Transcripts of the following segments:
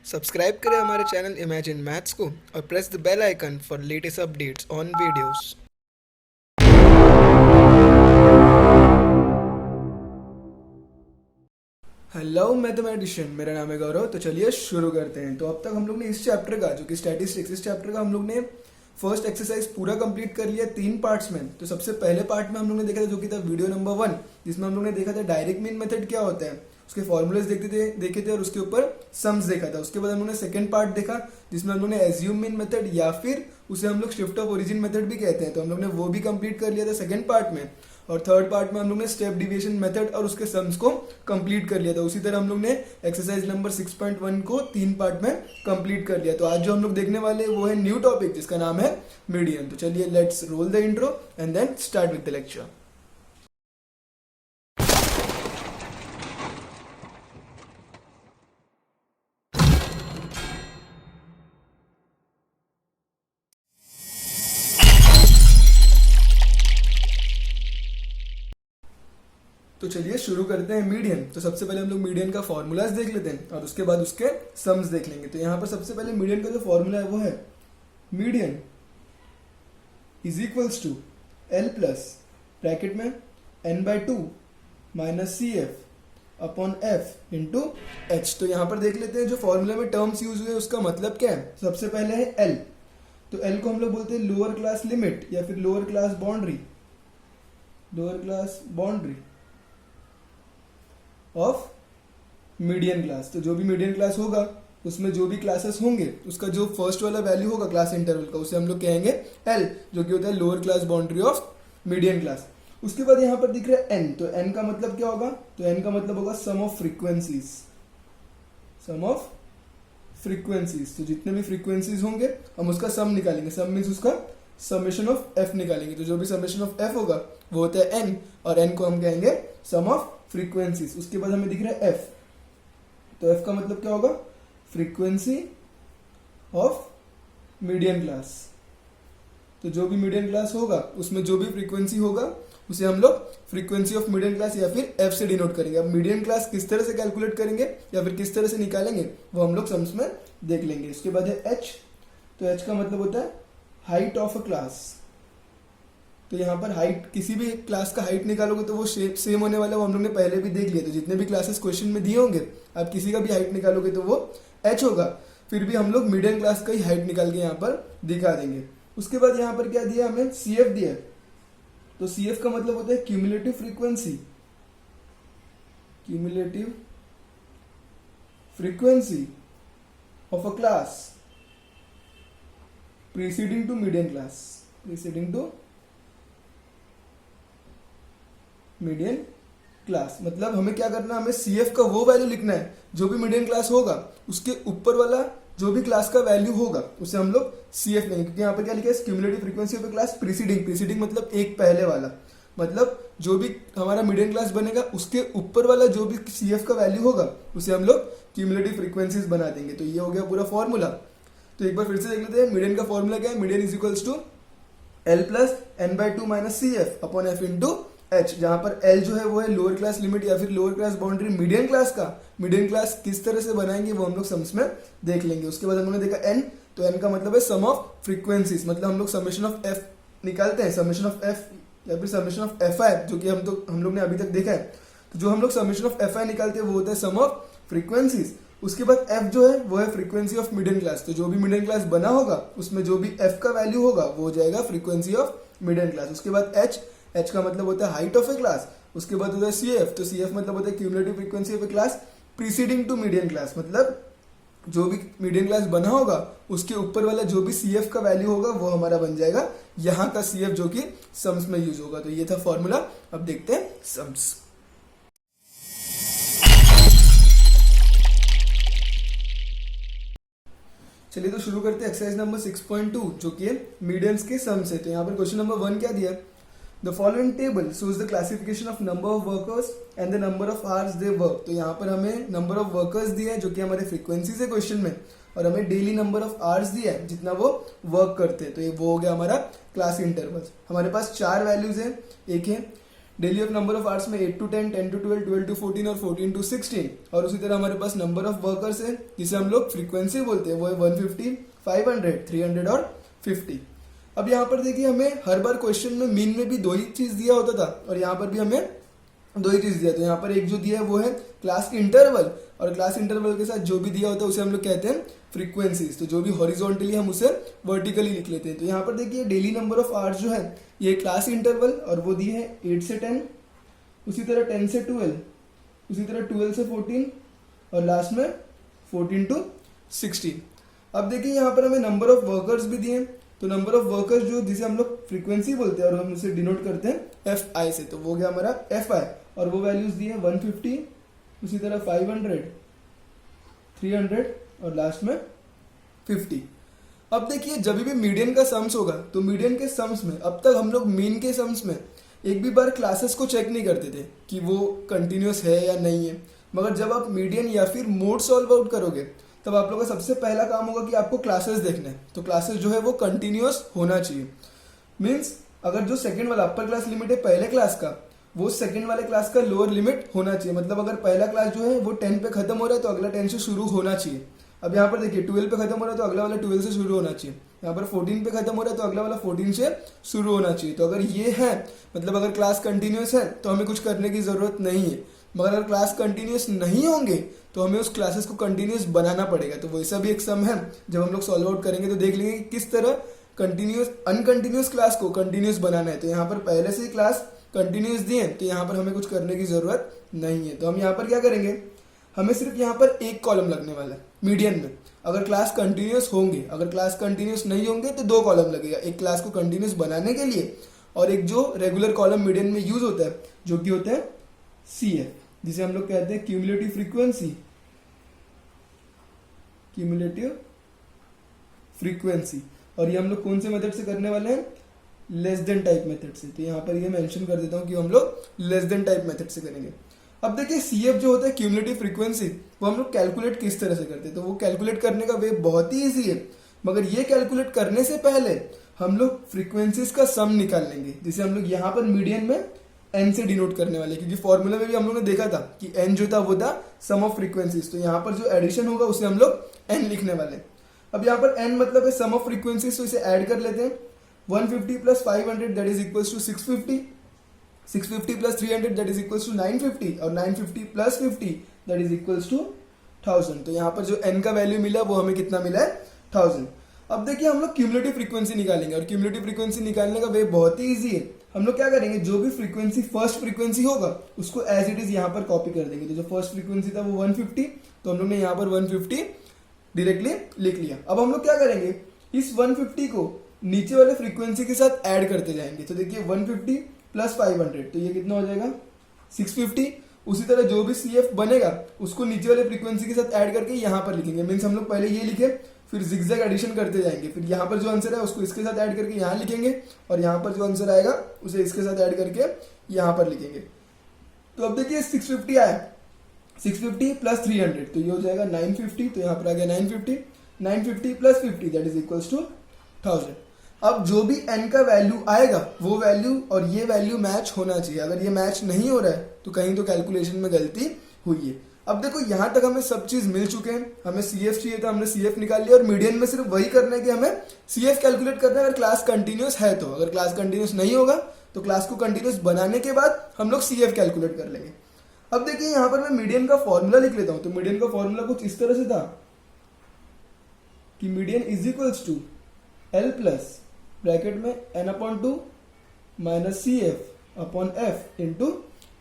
Subscribe करें हमारे channel imagine Maths को और press the bell icon for latest updates on videos. Hello mathematician, मेरा नाम है गौरव। तो चलिए शुरू करते हैं। तो अब तक हम लोग ने इस चैप्टर का, जो कि स्टैटिस्टिक्स, इस चैप्टर का हम लोग ने फर्स्ट एक्सरसाइज पूरा कंप्लीट कर लिया 3 पार्ट्स में। तो सबसे पहले पार्ट में हम लोग ने देखा था, जो कि था वीडियो नंबर 1, जिसमें हम लोग ने देखा था डायरेक्ट मीन मेथड क्या होता है, उसके फॉर्मूलेस देखे थे और उसके ऊपर समस देखा था। उसके बाद हम लोग ने सेकंड पार्ट देखा, जिसमें हम लोग ने एज्यूम मीन मेथड या फिर उसे हम लोग शिफ्ट ऑफ ओरिजिन मेथड भी कहते हैं, तो हम लोग ने वो भी कंप्लीट कर लिया था सेकंड पार्ट में। और थर्ड पार्ट में हम लोग ने स्टेप डिविएशन मेथड और उसके सम्स को कंप्लीट कर लिया था। उसी तरह हम लोग ने एक्सरसाइज नंबर 6.1 को 3 पार्ट में कंप्लीट कर लिया। तो आज जो हम लोग देखने वाले हैं वो है न्यू टॉपिक, जिसका नाम है मीडियन। तो चलिए let's roll the intro and then start with the lecture. तो चलिए शुरू करते हैं मीडियन। तो सबसे पहले हम लोग मीडियन का फॉर्मूलाज देख लेते हैं और उसके बाद उसके सम्स देख लेंगे। तो यहाँ पर सबसे पहले मीडियन का जो फॉर्मूला है वो है median is equals to L plus bracket में n/2 minus C F upon F into H. तो यहाँ पर देख लेते हैं जो फॉर्मूले में टर्म्स यूज हुए उसका मतलब क्या है। सबसे पहले है एल, तो एल को हम लोग बोलते हैं लोअर क्लास लिमिट या फिर lower class boundary of median class. तो जो भी मीडियन क्लास होगा उसमें जो भी क्लासेस होंगे उसका जो फर्स्ट वाला वैल्यू होगा क्लास इंटरवल का, उसे हम लोग कहेंगे एल, जो कि होता है lower class boundary of median class. उसके बाद यहाँ पर दिख रहा है एन, तो एन का मतलब क्या होगा, तो एन का मतलब होगा सम ऑफ फ्रीक्वेंसीज। तो जितने भी फ्रीक्वेंसीज होंगे हम उसका सम निकालेंगे। सम मीन्स उसका समेशन ऑफ एफ निकालेंगे। तो जो भी समेशन ऑफ एफ होगा वो होता है एन, और एन को हम कहेंगे सम ऑफ फ्रीक्वेंसीज। उसके बाद हमें दिख रहा है एफ, तो एफ का मतलब क्या होगा, फ्रीक्वेंसी ऑफ मीडियन क्लास। तो जो भी मीडियन क्लास होगा उसमें जो भी फ्रीक्वेंसी होगा उसे हम लोग फ्रीक्वेंसी ऑफ मीडियन क्लास या फिर एफ से डिनोट करेंगे। अब मीडियन क्लास किस तरह से कैलकुलेट करेंगे या फिर किस तरह से निकालेंगे वो हम लोग सम्स में देख लेंगे। इसके बाद है एच, तो एच का मतलब होता है हाइट ऑफ अ क्लास। तो यहाँ पर हाइट, किसी भी क्लास का हाइट निकालोगे तो वो सेम होने वाला है, वो हम लोग ने पहले भी देख लिया। तो जितने भी क्लासेस क्वेश्चन में दिए होंगे आप किसी का भी हाइट निकालोगे तो वो एच होगा। फिर भी हम लोग मीडियम क्लास का ही हाइट निकाल के यहाँ पर दिखा देंगे। उसके बाद यहाँ पर क्या दिया हमें, सी एफ दिया। तो सी एफ का मतलब होता है cumulative frequency of a class preceding to median class. मतलब हमें क्या करना है, हमें CF का वो वैल्यू लिखना है जो भी मीडियन क्लास होगा उसके ऊपर वाला जो भी क्लास का वैल्यू होगा उसे हम लोग CF लेंगे। क्योंकि यहाँ पर क्या लिखा है, cumulative frequency of class preceding मतलब एक पहले वाला, मतलब जो भी हमारा मीडियन क्लास बनेगा उसके ऊपर वाला जो भी CF का वैल्यू होगा उसे हम लोग क्यूमुलेटिव फ्रीक्वेंसीज बना देंगे। तो ये हो गया पूरा फॉर्मूला। तो एक बार फिर से देख लेते हैं मीडियन का फॉर्मूला क्या है। Median is equals to L plus n/2 minus C F upon F into H, जहां पर एल जो है वो है लोअर क्लास लिमिट या फिर lower class boundary median class का। मीडियन क्लास किस तरह से बनाएंगे वो हम लोग सम्स में देख लेंगे। उसके बाद हमने देखा एन, तो एन का मतलब है सम ऑफ फ्रीक्वेंसीज, मतलब हम लोग समेशन ऑफ एफ निकालते हैं, समेशन ऑफ एफ या फिर समेशन ऑफ एफ आई, जो कि हम लोग ने अभी तक देखा है। तो जो हम लोग समेशन ऑफ एफ आई निकालते हैं वो होता है सम ऑफ फ्रीक्वेंसीज। उसके बाद एफ जो है वो है फ्रीक्वेंसी ऑफ मीडियन क्लास। तो जो भी मीडियन क्लास बना होगा उसमें जो भी एफ का वैल्यू होगा वो हो जाएगा फ्रीक्वेंसी ऑफ मीडियन क्लास। उसके बाद एच का मतलब होता है हाइट ऑफ ए क्लास। उसके बाद होता है CF, तो CF मतलब होता है cumulative frequency of a class preceding to median class. मतलब जो भी मीडियन क्लास बना होगा उसके ऊपर वाला जो भी CF का वैल्यू होगा वो हमारा बन जाएगा यहाँ का CF, जो कि सम्स में यूज होगा। तो ये था फॉर्मूला। अब देखते हैं सम्स। चलिए तो शुरू करते हैं एक्सरसाइज नंबर 6.2, जो कि मीडियंस के सम्स है। तो यहाँ पर क्वेश्चन नंबर 1 क्या दिया है, the following table shows the classification of number of workers and the number of hours they work. तो यहाँ पर हमें नंबर ऑफ वर्कर्स दिया है जो कि हमारे फ्रीक्वेंसीज है क्वेश्चन में, और हमें डेली नंबर ऑफ आवर्स दिया है जितना वो वर्क करते हैं। तो ये वो हो गया हमारा क्लास इंटरवल। हमारे पास 4 वैल्यूज है, एक है daily of number of hours में 8 to 10, 10 to 12, 12 to 14 और 14 to 16। और उसी तरह हमारे पास नंबर ऑफ वर्कर्स है जिसे हम लोग फ्रीक्वेंसी बोलते हैं, वो है 150, 500, 300 और 50। अब यहाँ पर देखिए हमें हर बार क्वेश्चन में मीन में भी दो ही चीज दिया होता था और यहाँ पर भी हमें दो ही चीज दिया। तो यहाँ पर एक जो दिया है वो है क्लास इंटरवल, और क्लास इंटरवल के साथ जो भी दिया होता है उसे हम लोग कहते हैं फ्रीक्वेंसीज। तो जो भी हॉरिजॉन्टली हम उसे वर्टिकली लिख लेते हैं। तो यहाँ पर देखिए डेली नंबर ऑफ आवर्स जो है ये क्लास इंटरवल, और वो दी है 8 से 10, उसी तरह 10 से 12, उसी तरह 12 से 14 और लास्ट में 14 to 16। अब देखिए यहाँ पर हमें नंबर ऑफ वर्कर्स भी दिए। तो नंबर ऑफ वर्कर्स जो जिसे हम लोग फ्रीक्वेंसी बोलते हैं और हम उसे डिनोट करते हैं एफ आई से, तो वो गया हमारा एफ आई, और वो वैल्यूज दिए 150, उसी तरह 500, 300 और लास्ट में 50। अब देखिए जब भी मीडियन का सम्स होगा तो मीडियन के सम्स में अब तक हम लोग मीन के सम्स में एक भी बार क्लासेस को चेक नहीं करते थे कि वो कंटिन्यूस है या नहीं है, मगर जब आप मीडियन या फिर मोड सॉल्व आउट करोगे तब आप लोगों का सबसे पहला काम होगा कि आपको क्लासेस देखना है। तो क्लासेस जो है वो कंटिन्यूस होना चाहिए। मीन्स अगर जो सेकंड वाला अपर क्लास लिमिट है पहले क्लास का, वो सेकंड वाले क्लास का लोअर लिमिट होना चाहिए। मतलब अगर पहला क्लास जो है वो 10 पे खत्म हो रहा है तो अगला 10 से शुरू होना चाहिए। अब यहाँ पर देखिए 12 पे खत्म हो रहा है तो अगला वाला 12 से शुरू होना चाहिए। यहाँ पर 14 पे खत्म हो रहा है तो अगला वाला 14 से शुरू होना चाहिए। तो अगर ये है मतलब अगर क्लास कंटिन्यूस है तो हमें कुछ करने की जरूरत नहीं है, मगर अगर क्लास कंटिन्यूस नहीं होंगे तो हमें उस क्लासेस को कंटिन्यूस बनाना पड़ेगा। तो वैसा भी एक सम है, जब हम लोग सॉल्व आउट करेंगे तो देख लेंगे कि किस तरह कंटिन्यूस अनकंटिन्यूस क्लास को कंटिन्यूस बनाना है। तो यहाँ पर पहले से ही क्लास कंटिन्यूस दिए तो यहाँ पर हमें कुछ करने की जरूरत नहीं है। तो हम यहाँ पर क्या करेंगे, हमें सिर्फ यहाँ पर एक कॉलम लगने वाला है मीडियन में। अगर क्लास कंटिन्यूस होंगे, अगर क्लास कंटिन्यूस नहीं होंगे तो दो कॉलम लगेगा, एक क्लास को कंटिन्यूस बनाने के लिए और एक जो रेगुलर कॉलम मीडियन में यूज होता है जो कि होता है CF, जिसे हम लोग कहते हैं क्यूमुलेटिव फ्रीक्वेंसी। क्यूमुलेटिव फ्रीक्वेंसी, और ये हम लोग कौन से मेथड से करने वाले हैं, लेस देन टाइप मेथड से। तो यहाँ पर ये मेंशन कर देता हूँ कि हम लोग लेस देन टाइप मेथड से करेंगे। अब देखिए CF जो होता है क्यूमुलेटिव फ्रीक्वेंसी, वो हम लोग कैलकुलेट किस तरह से करते हैं। तो वो कैलकुलेट करने का वे बहुत ही ईजी है, मगर ये कैलकुलेट करने से पहले हम लोग फ्रीक्वेंसीज का सम निकाल लेंगे, जिसे हम लोग यहाँ पर मीडियन में n से डिनोट करने वाले, क्योंकि फॉर्मूला में भी हम लोग ने देखा था कि n जो था वो था सम ऑफ फ्रीक्वेंसीज। तो यहाँ पर जो एडिशन होगा उसे हम लोग n लिखने वाले। अब यहाँ पर n मतलब है सम ऑफ फ्रीक्वेंसीज, तो इसे ऐड कर लेते हैं। 150 plus 500 that is equals to 650, 650 plus 300 that is equals to 950, और 950 plus 50 that is equals to 1000। तो यहाँ पर जो n का वैल्यू मिला वो हमें कितना मिला है, 1000। अब देखिए हम लोग क्यूमुलेटिव फ्रीक्वेंसी निकालेंगे, और क्यूमुलेटिव फ्रीक्वेंसी निकालने का वे बहुत ही ईजी है। हम लोग क्या करेंगे, जो भी फ्रीक्वेंसी फर्स्ट फ्रीक्वेंसी होगा उसको एज इट इज यहाँ पर कॉपी कर देंगे। तो जो फर्स्ट फ्रीक्वेंसी था वो 150, तो हम लोग ने यहाँ पर 150 डायरेक्टली लिख लिया। अब हम लोग क्या करेंगे, इस 150 को नीचे वाले फ्रीक्वेंसी के साथ ऐड करते जाएंगे। तो देखिए 150 प्लस 500 तो ये कितना हो जाएगा, 650। उसी तरह जो भी CF बनेगा उसको नीचे वाले फ्रीक्वेंसी के साथ ऐड करके यहाँ पर लिखेंगे। मीन्स हम लोग पहले ये लिखे, फिर जिगजैग एडिशन करते जाएंगे, फिर यहाँ पर जो आंसर है उसको इसके साथ ऐड करके यहाँ लिखेंगे, और यहाँ पर जो आंसर आएगा उसे इसके साथ ऐड करके यहाँ पर लिखेंगे। तो अब देखिए 650 आया, 650 प्लस 300 तो ये हो जाएगा 950। तो यहाँ पर आ गया 950, 950 plus 50 that is equals to 1000। अब जो भी n का वैल्यू आएगा वो वैल्यू और ये वैल्यू मैच होना चाहिए। अगर ये मैच नहीं हो रहा है तो कहीं तो कैलकुलेशन में गलती हुई है। अब देखो यहाँ तक हमें सब चीज मिल चुके हैं, हमें CF चाहिए था, हमने CF निकाल लिया, और मीडियन में सिर्फ वही करना है कि हमें CF कैलकुलेट करना है अगर क्लास कंटिन्यूस है तो। अगर क्लास कंटिन्यूस नहीं होगा तो क्लास को कंटिन्यूस बनाने के बाद हम लोग CF कैलकुलेट कर लेंगे। अब देखिए यहाँ पर मैं मीडियन का फॉर्मूला लिख लेता हूँ। तो मीडियन का फॉर्मूला कुछ इस तरह से था कि median is equals to L plus bracket में n/2 minus CF/F into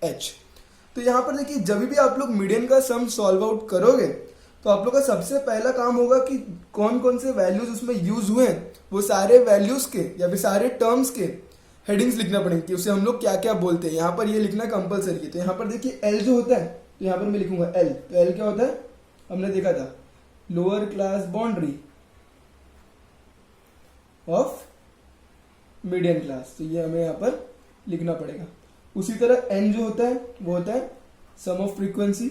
H। तो यहाँ पर देखिए जब भी आप लोग मीडियन का सम सॉल्व आउट करोगे तो आप लोग का सबसे पहला काम होगा कि कौन कौन से वैल्यूज उसमें यूज हुए हैं वो सारे वैल्यूज के या फिर सारे टर्म्स के हेडिंग्स लिखना पड़ेंगे कि उसे हम लोग क्या क्या बोलते हैं। यहाँ पर ये लिखना कंपलसरी है। तो यहाँ पर देखिए L जो होता है, तो यहाँ पर मैं लिखूंगा L। तो L क्या होता है, हमने देखा था lower class boundary of median class, तो ये हमें यहाँ पर लिखना पड़ेगा। उसी तरह n जो होता है वो होता है sum of frequency,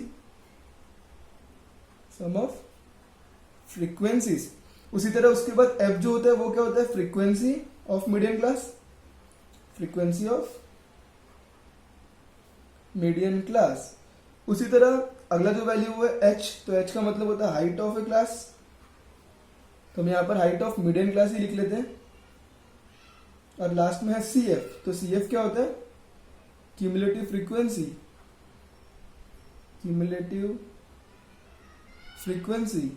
sum of frequencies. उसी तरह उसके बाद f जो होता है वो क्या होता है, frequency of median class, frequency of median class. उसी तरह अगला जो वैल्यू हुआ है h, तो h का मतलब होता है हाइट ऑफ ए क्लास, तो हम यहाँ पर हाइट ऑफ मीडियन क्लास ही लिख लेते हैं। और लास्ट में है cf, तो cf क्या होता है, cumulative frequency, cumulative frequency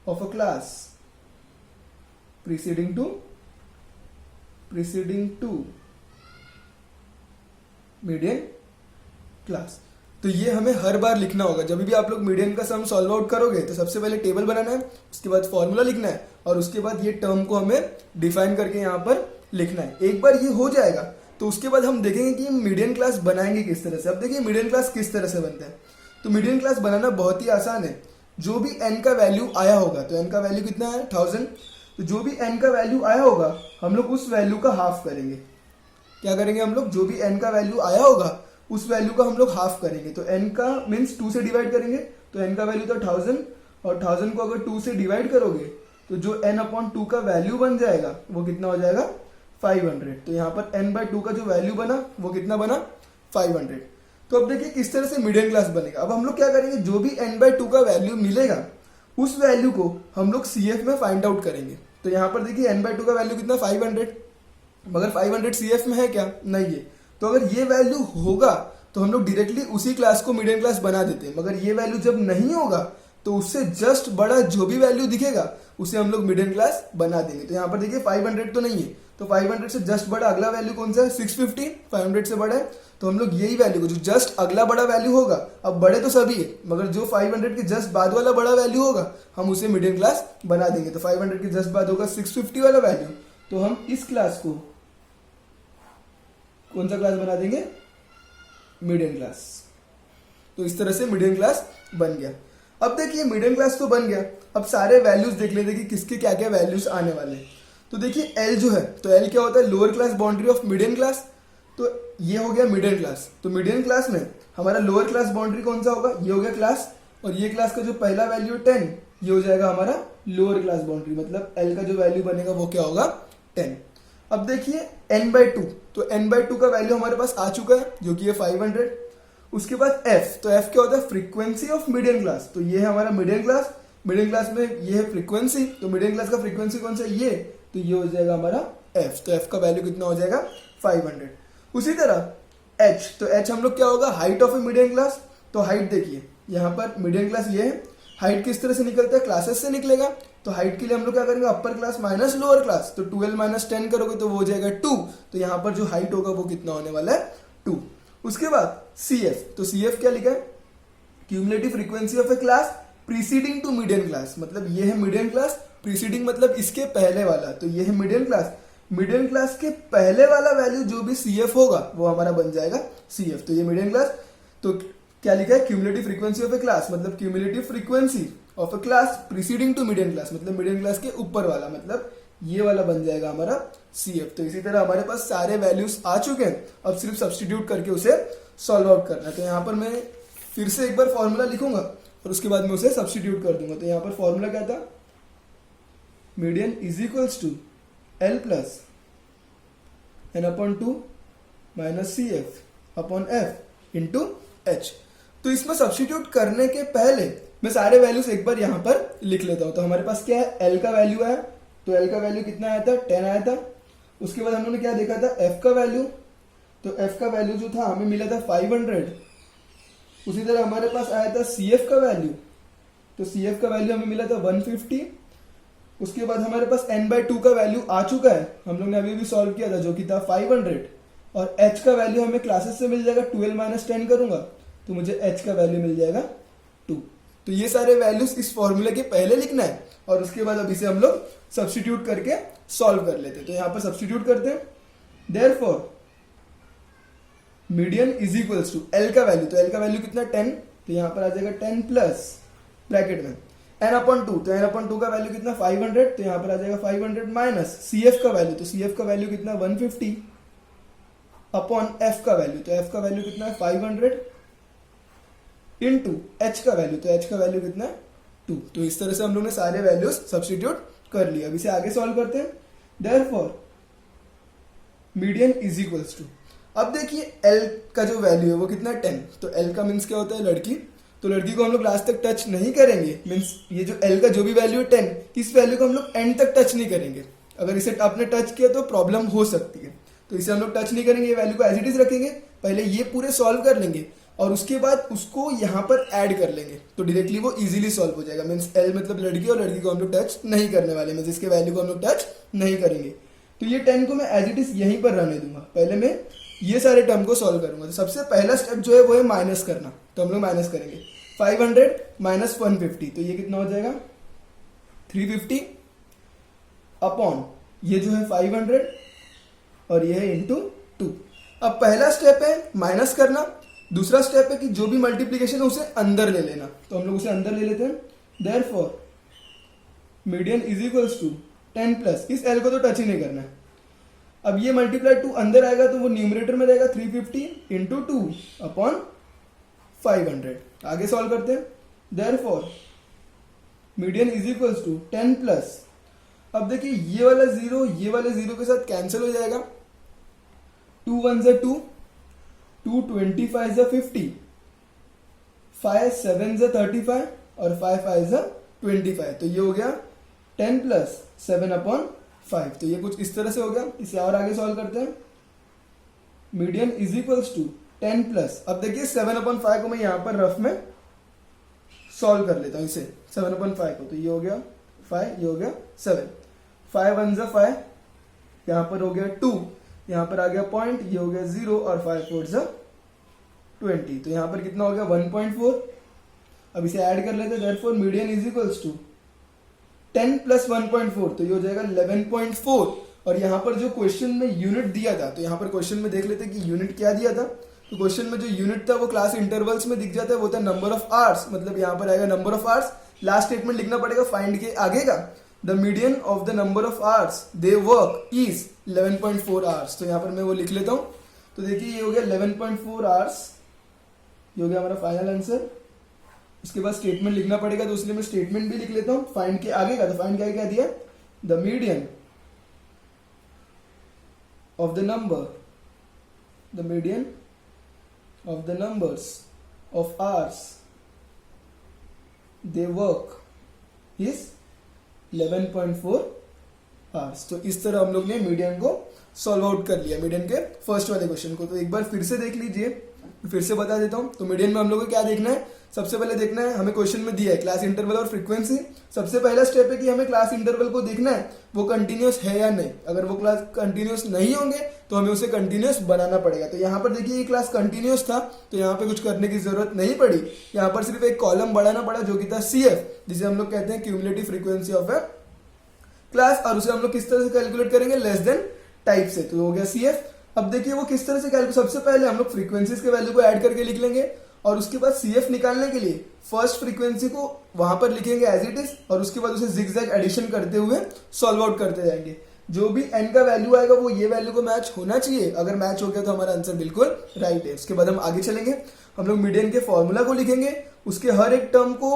of a class preceding to median class. तो ये हमें हर बार लिखना होगा, जब भी आप लोग मीडियन का सम सॉल्व आउट करोगे तो सबसे पहले टेबल बनाना है, उसके बाद फॉर्मूला लिखना है और उसके बाद ये टर्म को हमें डिफाइन करके यहाँ पर लिखना है। एक बार ये हो जाएगा तो उसके बाद हम देखेंगे कि मीडियन क्लास बनाएंगे किस तरह से। अब देखिए मीडियन क्लास किस तरह से बनता है। तो मीडियन क्लास बनाना बहुत ही आसान है। जो भी n का वैल्यू आया होगा, तो n का वैल्यू कितना है 1000, तो जो भी n का वैल्यू आया होगा हम लोग उस वैल्यू का हाफ करेंगे। क्या करेंगे हम लोग, जो भी n का वैल्यू आया होगा उस वैल्यू का हम लोग हाफ करेंगे। तो n का मीन्स 2 से डिवाइड करेंगे, तो n का वैल्यू था 1000 और 1000 को अगर 2 से डिवाइड करोगे तो जो n/2 का वैल्यू बन जाएगा वो कितना हो जाएगा 500। तो यहाँ पर n/2 का जो वैल्यू बना वो कितना बना 500। तो अब देखिए किस तरह से मीडियन क्लास बनेगा। अब हम लोग क्या करेंगे, जो भी n/2 का वैल्यू मिलेगा उस वैल्यू को हम लोग CF में फाइंड आउट करेंगे। तो यहाँ पर देखिए n/2 का वैल्यू कितना 500, मगर 500 CF में है क्या, नहीं है। तो अगर ये वैल्यू होगा तो हम लोग डायरेक्टली उसी क्लास को मीडियन क्लास बना देते हैं, मगर ये वैल्यू जब नहीं होगा तो उससे जस्ट बड़ा जो भी वैल्यू दिखेगा उसे हम लोग मीडियन क्लास बना देंगे। तो यहाँ पर देखिए 500 तो नहीं है, तो 500 से जस्ट बड़ा अगला वैल्यू कौन सा है 650, 500 से बड़ा है, तो हम लोग यही वैल्यू को जो जस्ट अगला बड़ा वैल्यू होगा, अब बड़े तो सभी है मगर जो 500 के जस्ट बाद वाला बड़ा वैल्यू होगा हम उसे मीडियन क्लास बना देंगे। तो 500 के जस्ट बाद होगा 650 वाला वैल्यू, तो हम इस क्लास को कौन सा क्लास बना देंगे, मीडियन क्लास। तो इस तरह से मीडियन क्लास बन गया। अब देखिए मीडियन क्लास तो बन गया, अब सारे वैल्यूज देख लेते हैं कि किसके क्या क्या वैल्यूज आने वाले हैं। तो देखिए L जो है, तो L क्या होता है, lower class boundary of median class. तो ये हो गया मीडियन क्लास। तो मीडियन क्लास में हमारा लोअर क्लास बाउंड्री कौन सा होगा, ये हो गया क्लास, और ये क्लास का जो पहला वैल्यू 10 ये हो जाएगा हमारा लोअर क्लास बाउंड्री, मतलब L का जो वैल्यू बनेगा वो क्या होगा 10। अब देखिए n/2, तो n/2 का वैल्यू हमारे पास आ चुका है जो कि है 500। उसके बाद f, तो f क्या होता है, फ्रीक्वेंसी ऑफ मीडियन क्लास। तो ये है हमारा मीडियन क्लास, मीडियन क्लास में ये है फ्रीक्वेंसी, तो मीडियन क्लास का फ्रीक्वेंसी कौन सा ये, तो ये हो जाएगा हमारा f। तो f का वैल्यू कितना हो जाएगा 500। उसी तरह h, तो h हम लोग क्या होगा, height of A median class. तो हाइट देखिए यहाँ पर मीडियन क्लास ये है, हाइट किस तरह से निकलता है, क्लासेस से निकलेगा। तो हाइट के लिए हम लोग क्या करेंगे, upper class minus lower class, तो 12 माइनस 10 करोगे तो वो हो जाएगा 2। तो यहाँ पर जो हाइट होगा वो कितना होने वाला है 2। उसके बाद CF, तो CF क्या लिखा है, cumulative frequency of a class preceding to median class. मतलब ये है मीडियन क्लास, प्रीसीडिंग मतलब इसके पहले वाला, तो ये है मीडियन क्लास। मीडियन क्लास के पहले वाला वैल्यू जो भी CF होगा वो हमारा बन जाएगा CF। तो ये मीडियन क्लास, तो क्या लिखा है, cumulative frequency of a class, मतलब cumulative frequency of a class preceding to median class, मतलब मीडियन क्लास के ऊपर वाला, मतलब ये वाला बन जाएगा हमारा CF। तो इसी तरह हमारे पास सारे वैल्यूज आ चुके हैं, अब सिर्फ सब्स्टिट्यूट करके उसे सॉल्व आउट करना है। तो यहाँ पर मैं फिर से एक बार फॉर्मूला लिखूंगा और उसके बाद मैं उसे सब्स्टिट्यूट कर दूंगा। तो यहाँ पर फॉर्मूला क्या था, median is equals to L plus n/2 minus CF upon F into H। तो इसमें सब्स्टिट्यूट करने के पहले मैं सारे वैल्यूज एक बार यहाँ पर लिख लेता हूँ। तो हमारे पास क्या है, L का वैल्यू है, तो L का वैल्यू कितना आया था 10 आया था। उसके बाद हम लोगों ने क्या देखा था, F का वैल्यू, तो F का वैल्यू जो था हमें मिला था 500। उसी तरह हमारे पास आया था CF का वैल्यू, तो CF का वैल्यू हमें मिला था 150। उसके बाद हमारे पास n/2 का वैल्यू आ चुका है, हम लोग ने अभी भी सॉल्व किया था, जो कि था 500। और H का वैल्यू हमें क्लासेस से मिल जाएगा, 12 माइनस 10 करूंगा तो मुझे H का वैल्यू मिल जाएगा 2। तो ये सारे वैल्यूज इस फॉर्मूले के पहले लिखना है और उसके बाद अब इसे हम लोग सब्स्टिट्यूट करके सॉल्व कर लेते हैं। तो यहाँ पर सब्स्टिट्यूट करते हैं, therefore median is equals to L का वैल्यू, तो L का वैल्यू कितना 10, तो यहाँ पर आ जाएगा 10 प्लस ब्रैकेट में n/2, तो n/2 का वैल्यू कितना 500, तो यहाँ पर आ जाएगा 500 माइनस CF का वैल्यू, तो CF का वैल्यू कितना 150 अपॉन F का वैल्यू, तो F का वैल्यू कितना है 500 इंटू H का वैल्यू, तो H का वैल्यू कितना है 2। तो इस तरह से हम लोग ने सारे वैल्यूज सब्स्टिट्यूट कर लिया। अब इसे आगे सॉल्व करते हैं, therefore median is equals to, अब देखिए एल का जो वैल्यू है वो कितना है 10, तो एल का मीन्स क्या होता है लड़की, तो लड़की को हम लोग लास्ट तक टच नहीं करेंगे, मीन्स ये जो एल का जो भी वैल्यू है 10, इस वैल्यू को हम लोग एंड तक टच नहीं करेंगे। अगर इसे आपने टच किया तो प्रॉब्लम हो सकती है, तो इसे हम लोग टच नहीं करेंगे, ये वैल्यू को एज इट इज रखेंगे, पहले ये पूरे सॉल्व कर लेंगे और उसके बाद उसको यहाँ पर ऐड कर लेंगे, तो डायरेक्टली वो इजीली सॉल्व हो जाएगा। मीन्स एल मतलब लड़की और लड़की को हम लोग टच नहीं करने वाले, मीन्स इसके वैल्यू को हम लोग टच नहीं करेंगे। तो ये 10 को मैं एज इट इज यहीं पर रहने दूंगा, पहले मैं ये सारे टर्म को सॉल्व करूंगा। तो सबसे पहला स्टेप जो है वो है माइनस करना, तो हम लोग माइनस करेंगे 500 माइनस 150, तो ये कितना हो जाएगा 350 अपॉन ये जो है 500 और ये है इंटू 2। अब पहला स्टेप है माइनस करना, दूसरा स्टेप है कि जो भी मल्टीप्लीकेशन है उसे अंदर ले लेना, तो हम लोग उसे अंदर ले लेते हैं। Therefore median is equals to 10 plus, इस एल को तो टच ही नहीं करना है। अब ये मल्टीप्लाई 2 अंदर आएगा तो वो न्यूमरेटर में रहेगा 350 इंटू 2 अपॉन 500। आगे सॉल्व करते हैं। Therefore median is equals to 10 plus, अब देखिए ये वाला जीरो के साथ कैंसिल हो जाएगा, 2 1 जा 2, 2 25 जा 50, 5 7 जा 35 और 5 5 जा 25, तो ये हो गया 10 प्लस 7 अपॉन 5, तो ये कुछ इस तरह से हो गया। इसे और आगे सॉल्व करते हैं। Median is equals to 10 plus, अब देखिए 7 अपॉन 5 को मैं यहाँ पर रफ में सॉल्व कर लेता हूँ, इसे 7 अपॉन 5 को, तो ये हो गया 5, ये हो गया 7, 5 1 जा 5, यहाँ पर हो गया 2, यहाँ पर आ गया पॉइंट, ये हो गया 0 और 5 4 जा 20, तो यहाँ पर कितना हो गया 1.4। अब इसे ऐड कर लेते हैं। Therefore median is equals to 10 plus 1.4, तो ये हो जाएगा 11.4। और यहाँ पर जो क्वेश्चन में यूनिट दिया था, तो यहाँ पर क्वेश्चन में देख लेते हैं कि यूनिट क्या दिया था। तो क्वेश्चन में जो यूनिट था वो क्लास इंटरवल्स में दिख जाता है, वो था नंबर ऑफ आवर्स, मतलब यहाँ पर आएगा number of hours. Last statement लिखना पड़ेगा फाइंड के आगे का, the median of the number of hours they work is 11.4 hours, तो यहाँ पर मैं वो लिख लेता हूँ। तो देखिए ये हो गया 11.4 आवर्स, ये हो गया हमारा फाइनल आंसर। इसके बाद स्टेटमेंट लिखना पड़ेगा, तो इसलिए मैं स्टेटमेंट भी लिख लेता हूँ फाइंड के आगे का। तो फाइंड के आगे क्या दिया, the median of the numbers of hours they work is 11.4 hours. तो इस तरह हम लोग ने मीडियन को सॉल्व आउट कर लिया, मीडियन के फर्स्ट वाले क्वेश्चन को। तो एक बार फिर से देख लीजिए, फिर से बता देता हूं। तो मीडियन में हम लोग को क्या देखना है, सबसे पहले देखना है, हमें क्वेश्चन में दिया है क्लास इंटरवल और फ्रीक्वेंसी। सबसे पहला स्टेप है कि हमें क्लास इंटरवल को देखना है वो कंटिन्यूअस है या नहीं। अगर वो क्लास कंटिन्यूअस नहीं होंगे तो हमें उसे कंटिन्यूअस बनाना पड़ेगा। तो यहाँ पर देखिए ये क्लास कंटिन्यूअस था, तो यहाँ पे कुछ करने की जरूरत नहीं पड़ी। यहाँ पर सिर्फ एक कॉलम बढ़ाना पड़ा जो कि था CF, जिसे हम लोग कहते हैं cumulative frequency of a class, और उसे हम लोग किस तरह से कैलकुलेट करेंगे, लेस देन टाइप से। तो हो गया CF। अब देखिए वो किस तरह से कैलकुलेट, सबसे पहले हम लोग फ्रीक्वेंसीज के वैल्यू को ऐड करके लिख लेंगे और उसके बाद CF निकालने के लिए फर्स्ट फ्रीक्वेंसी को वहां पर लिखेंगे एज इट इज, और उसके बाद उसे जिगजैग एडिशन करते हुए सॉल्व आउट करते जाएंगे। जो भी n का वैल्यू आएगा वो ये वैल्यू को मैच होना चाहिए। अगर मैच हो गया तो हमारा आंसर बिल्कुल राइट है। उसके बाद हम आगे चलेंगे, हम लोग मीडियन के फॉर्मूला को लिखेंगे, उसके हर एक टर्म को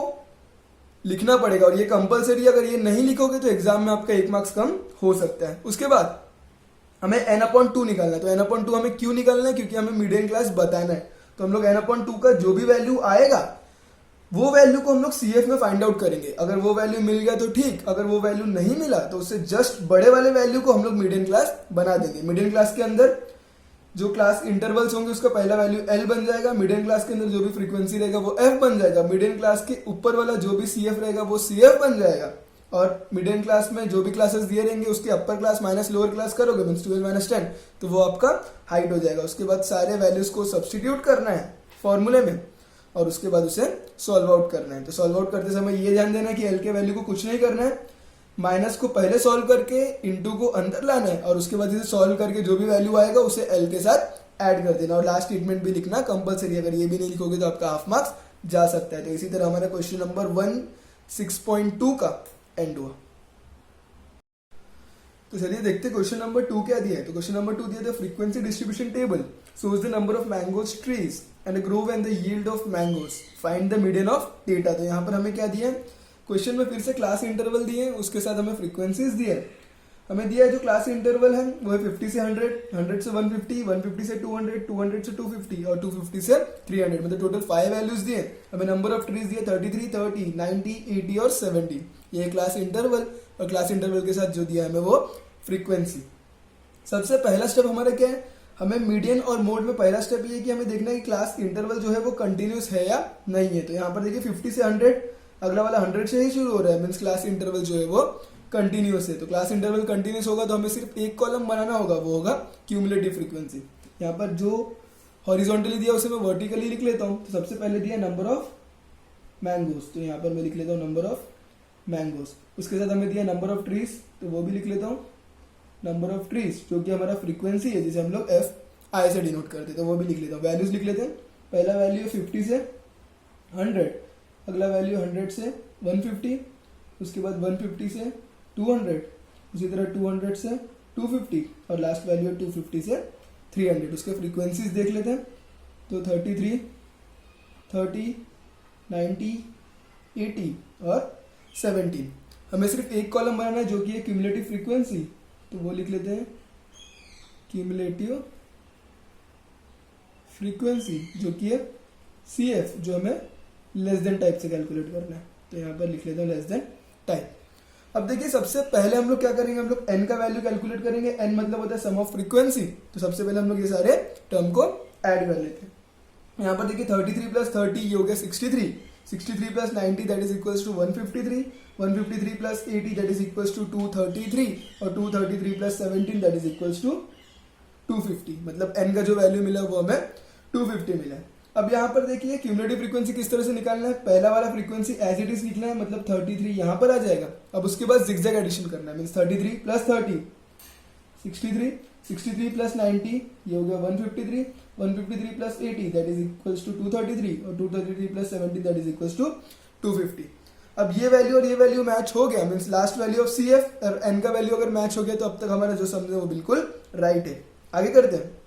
लिखना पड़ेगा और ये कंपलसरी, अगर ये नहीं लिखोगे तो एग्जाम में आपका 1 मार्क्स कम हो सकता है। उसके बाद हमें n/2 निकालना है। तो n/2 हमें क्यों निकालना है, क्योंकि हमें मीडियन क्लास बताना है। तो हम लोग n/2 का जो भी वैल्यू आएगा वो वैल्यू को हम लोग CF में फाइंड आउट करेंगे। अगर वो वैल्यू मिल गया तो ठीक, अगर वो वैल्यू नहीं मिला तो उससे जस्ट बड़े वाले वैल्यू को हम लोग मीडियन क्लास बना देंगे। मीडियन क्लास के अंदर जो क्लास इंटरवल्स होंगे उसका पहला वैल्यू L बन जाएगा, मीडियन क्लास के अंदर जो भी फ्रीक्वेंसी रहेगा वो F बन जाएगा, मीडियन क्लास के ऊपर वाला जो भी CF रहेगा वो CF बन जाएगा, और मीडियन क्लास में जो भी क्लासेस दिए रहेंगे उसके upper class minus lower class करोगे मीन्स 12 - 10, तो वो आपका हाइट हो जाएगा। उसके बाद सारे वैल्यूज को सब्सटीट्यूट करना है फॉर्मूले में और उसके बाद उसे सॉल्व आउट करना है। तो सॉल्व आउट करते समय ये ध्यान देना है कि L के वैल्यू को कुछ नहीं करना है, माइनस को पहले सॉल्व करके इंटू को अंदर लाना है और उसके बाद इसे सॉल्व करके जो भी वैल्यू आएगा उसे L के साथ ऐड कर देना, और लास्ट स्टेटमेंट भी लिखना कंपलसरी। अगर ये भी नहीं लिखोगे तो आपका हाफ मार्क्स जा सकता है। तो इसी तरह हमारा क्वेश्चन नंबर 16.2 का एंड हुआ। तो चलिए देखते क्वेश्चन नंबर 2 क्या दिया है। तो क्वेश्चन नंबर 2 दिया था frequency distribution table shows the number of mangoes trees and a grove and the yield of mangoes, find the median of data। तो यहाँ पर हमें क्या दिया है, क्वेश्चन में फिर से क्लास इंटरवल दिए, उसके साथ हमें फ्रीक्वेंसीज दिए। हमें दिया है जो क्लास इंटरवल है वो है 50 से 100, 100 से 150, 150 से 200, 200 से 250 और 250 से 300, मतलब टोटल 5 वैल्यूज दिए। हमें नंबर ऑफ ट्रीज दिए 33, 30, 90, 80 और 70। ये क्लास इंटरवल, और क्लास इंटरवल के साथ जो दिया है हमें वो फ्रीक्वेंसी। सबसे पहला स्टेप हमारा क्या है, हमें मीडियन और मोड में पहला स्टेप ये है कि हमें देखना है कि क्लास इंटरवल जो है वो कंटिन्यूस है या नहीं है। तो यहाँ पर देखिए 50 से 100, अगला वाला 100 से ही शुरू हो रहा है, मीन्स क्लास इंटरवल जो है वो कंटिन्यूस है। तो क्लास इंटरवल कंटिन्यूस होगा तो हमें सिर्फ एक कॉलम बनाना होगा, वो होगा क्यूमुलेटिव फ्रीक्वेंसी। यहाँ पर जो हॉरिजॉन्टली दिया उसे मैं वर्टिकली लिख लेता हूँ। तो सबसे पहले दिया नंबर ऑफ मैंगोस, तो यहाँ पर मैं लिख लेता हूँ नंबर ऑफ मैंगोस। उसके साथ हमें दिया नंबर ऑफ ट्रीज, तो वो भी लिख लेता हूँ नंबर ऑफ ट्रीज, जो कि हमारा फ्रीक्वेंसी है जिसे हम लोग एफ आई से डिनोट करते हैं, तो वो भी लिख लेता हूँ। वैल्यूज लिख लेते हैं, पहला वैल्यू 50 से 100, अगला वैल्यू 100 से 150, उसके बाद 150 से 200, उसी तरह 200 से 250 और लास्ट वैल्यू 250 से 300। उसके फ्रीक्वेंसीज देख लेते हैं, तो 33, 30, 90, 80 और 17। हमें सिर्फ एक कॉलम बनाना है जो कि है क्यूमुलेटिव फ्रीक्वेंसी, तो वो लिख लेते हैं क्यूमुलेटिव फ्रीक्वेंसी, जो कि है CF, जो हमें लेस देन टाइप से कैलकुलेट करना है। तो यहाँ पर लिख लेते हैं लेस देन टाइप। अब देखिए सबसे पहले हम लोग क्या करेंगे, हम लोग n का वैल्यू कैलकुलेट करेंगे। n मतलब होता है सम ऑफ फ्रीक्वेंसी। तो सबसे पहले हम लोग ये सारे टर्म को ऐड कर लेते हैं। यहाँ पर देखिए 33 प्लस 30 ये हो गया 63, 63 plus 90 that is equals to 153, 153 plus 80 that is equals to 233 और 233 plus 17 that is equals to 250। मतलब n का जो वैल्यू मिला वो हमें 250 मिला है। अब यहाँ पर देखिए क्यूमुलेटिव फ्रीक्वेंसी किस तरह से निकालना है। पहला वाला फ्रीक्वेंसी एज इट इज लिखना है, मतलब 33 यहाँ पर आ जाएगा। अब उसके बाद जिगजैग एडिशन करना है, मीन्स 33 प्लस 30 63, 63 प्लस 90 ये हो गया 153, 153 plus 80 that is equals to 233 और 233 plus 70 that is equals to 250। अब ये वैल्यू और ये वैल्यू मैच हो गया, means last value of CF और n का वैल्यू अगर मैच हो गया तो अब तक हमारा जो सम है वो बिल्कुल राइट है। आगे करते हैं।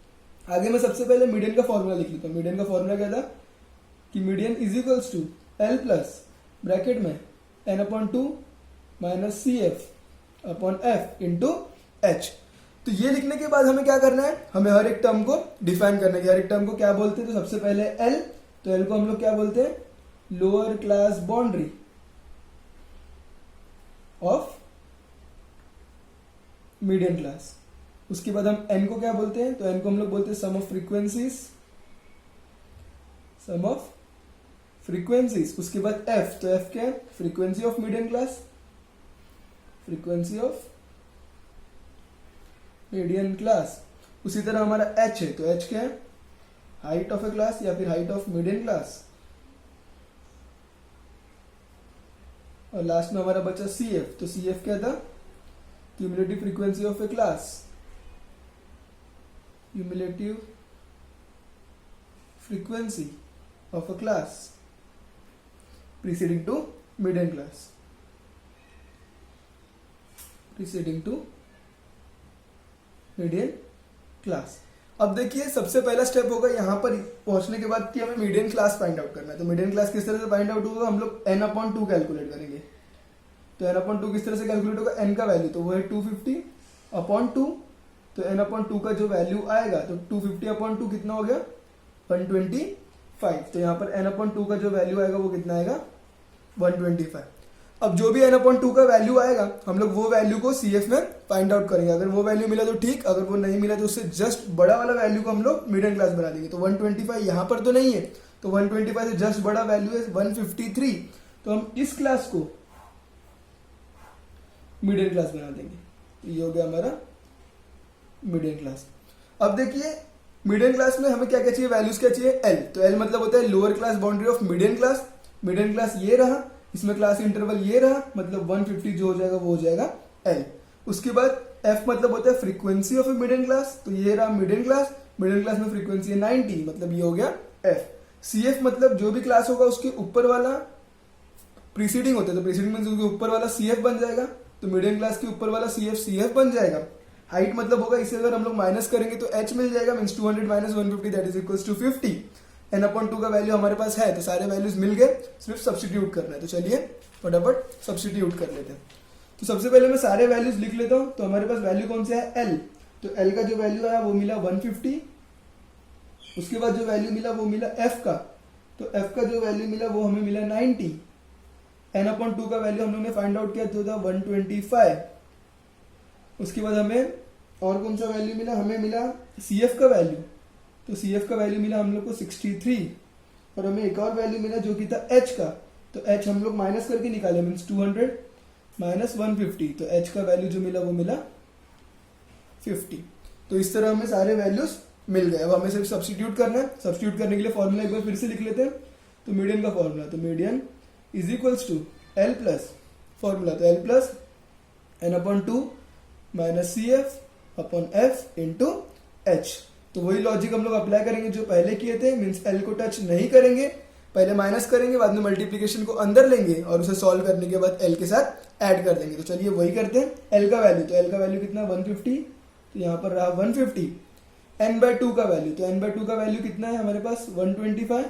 आगे मैं सबसे पहले मीडियन का फॉर्मूला लिख लेता हूँ। मीडियन का फॉर्मूला क्या था कि median is equals to L plus bracket में n/2 minus CF upon F into H। तो ये लिखने के बाद हमें क्या करना है, हमें हर एक टर्म को डिफाइन करना है कि हर एक टर्म को क्या बोलते हैं। तो सबसे पहले L, तो L को हम लोग क्या बोलते हैं, lower class boundary of median class. उसके बाद हम n को क्या बोलते हैं, तो n को हम लोग बोलते हैं sum of frequencies, sum of frequencies. उसके बाद f, तो f क्या है, frequency of median class, frequency of median class. उसी तरह हमारा h है, तो h क्या है, हाइट ऑफ ए क्लास या फिर हाइट ऑफ मीडियन क्लास। और लास्ट में हमारा बचा CF, तो CF क्या था, cumulative frequency of a class, cumulative frequency of a class preceding to median class, preceding to median class. अब देखिए सबसे पहला स्टेप होगा यहाँ पर पहुंचने के बाद कि हमें मीडियन क्लास फाइंड आउट करना है। तो मीडियन क्लास किस तरह से फाइंड आउट होगा, हम लोग n/2 कैलकुलेट करेंगे। तो n/2 किस तरह से कैलकुलेट होगा, n का वैल्यू तो वो है 250/2, तो n/2 का जो वैल्यू आएगा तो 250/2 कितना हो गया 125। तो यहाँ पर n/2 का जो वैल्यू आएगा वो कितना आएगा 125। अब जो भी n/2 का वैल्यू आएगा हम लोग वो वैल्यू को CF में फाइंड आउट करेंगे। अगर वो वैल्यू मिला तो ठीक, अगर वो नहीं मिला तो उससे जस्ट बड़ा वाला वैल्यू को हम लोग मीडियन क्लास बना देंगे। तो 125 यहाँ पर तो नहीं है, तो 125 से जस्ट बड़ा वैल्यू है 153, तो हम इस क्लास को मीडियन क्लास बना देंगे। ये हो गया हमारा मीडियन क्लास। अब देखिए मीडियन क्लास में हमें क्या क्या चाहिए, वैल्यूज क्या चाहिए, L। तो L मतलब होता है lower class boundary of median class. Median class ये रहा, इसमें क्लास इंटरवल ये रहा, मतलब 150 जो हो जाएगा वो हो जाएगा L। उसके बाद F मतलब होता है frequency of A median class, तो ये रहा मीडियन क्लास। मीडियन क्लास में फ्रीक्वेंसी है 90, मतलब ये हो गया F। CF मतलब जो भी क्लास होगा उसके ऊपर वाला प्रीसीडिंग होता है, तो प्रीसीडिंग में उसके ऊपर वाला CF बन जाएगा, तो मीडियन क्लास के ऊपर वाला CF बन जाएगा। हाइट मतलब होगा, इसे अगर हम लोग माइनस करेंगे तो h मिल जाएगा, means 200 minus 150 that is equals to 50। n/2 का वैल्यू हमारे पास है, तो सारे वैल्यूज मिल गए, सिर्फ सब्स्टिट्यूट करना है। तो चलिए फटाफट सब्स्टिट्यूट कर लेते हैं। तो सबसे पहले मैं सारे वैल्यूज लिख लेता हूँ। तो हमारे पास वैल्यू कौन सा है, एल। तो एल का जो वैल्यू आया वो मिला 150। उसके बाद जो वैल्यू मिला वो मिला एफ का। तो एफ का जो वैल्यू मिला वो हमें मिला 90। n/2 का वैल्यू हम लोग ने फाइंड आउट किया तो था 125। उसके बाद हमें और कौन सा वैल्यू मिला, हमें मिला सी एफ का वैल्यू। तो सी एफ का वैल्यू मिला हम लोग को 63। और हमें एक और वैल्यू मिला जो कि था एच का। तो एच हम लोग माइनस करके निकाले, मीन्स 200 माइनस 150। तो एच का वैल्यू जो मिला वो मिला 50। तो इस तरह हमें सारे वैल्यूज मिल गए। अब हमें सिर्फ सब्स्टिट्यूट करना है। सब्स्टिट्यूट करने के लिए फॉर्मूला एक बार फिर से लिख लेते हैं। तो मीडियन का फॉर्मूला, तो median is equals to L plus formula, तो L plus n/2 minus C F upon F into H. तो वही लॉजिक हम लोग अप्लाई करेंगे जो पहले किए थे, मीन्स एल को टच नहीं करेंगे, पहले माइनस करेंगे, बाद में मल्टीप्लीकेशन को अंदर लेंगे और उसे सॉल्व करने के बाद एल के साथ ऐड कर देंगे। तो चलिए वही करते हैं। एल का वैल्यू, तो एल का वैल्यू कितना 150। तो यहाँ पर रहा 150। n/2 का वैल्यू, तो n/2 का वैल्यू कितना है हमारे पास 125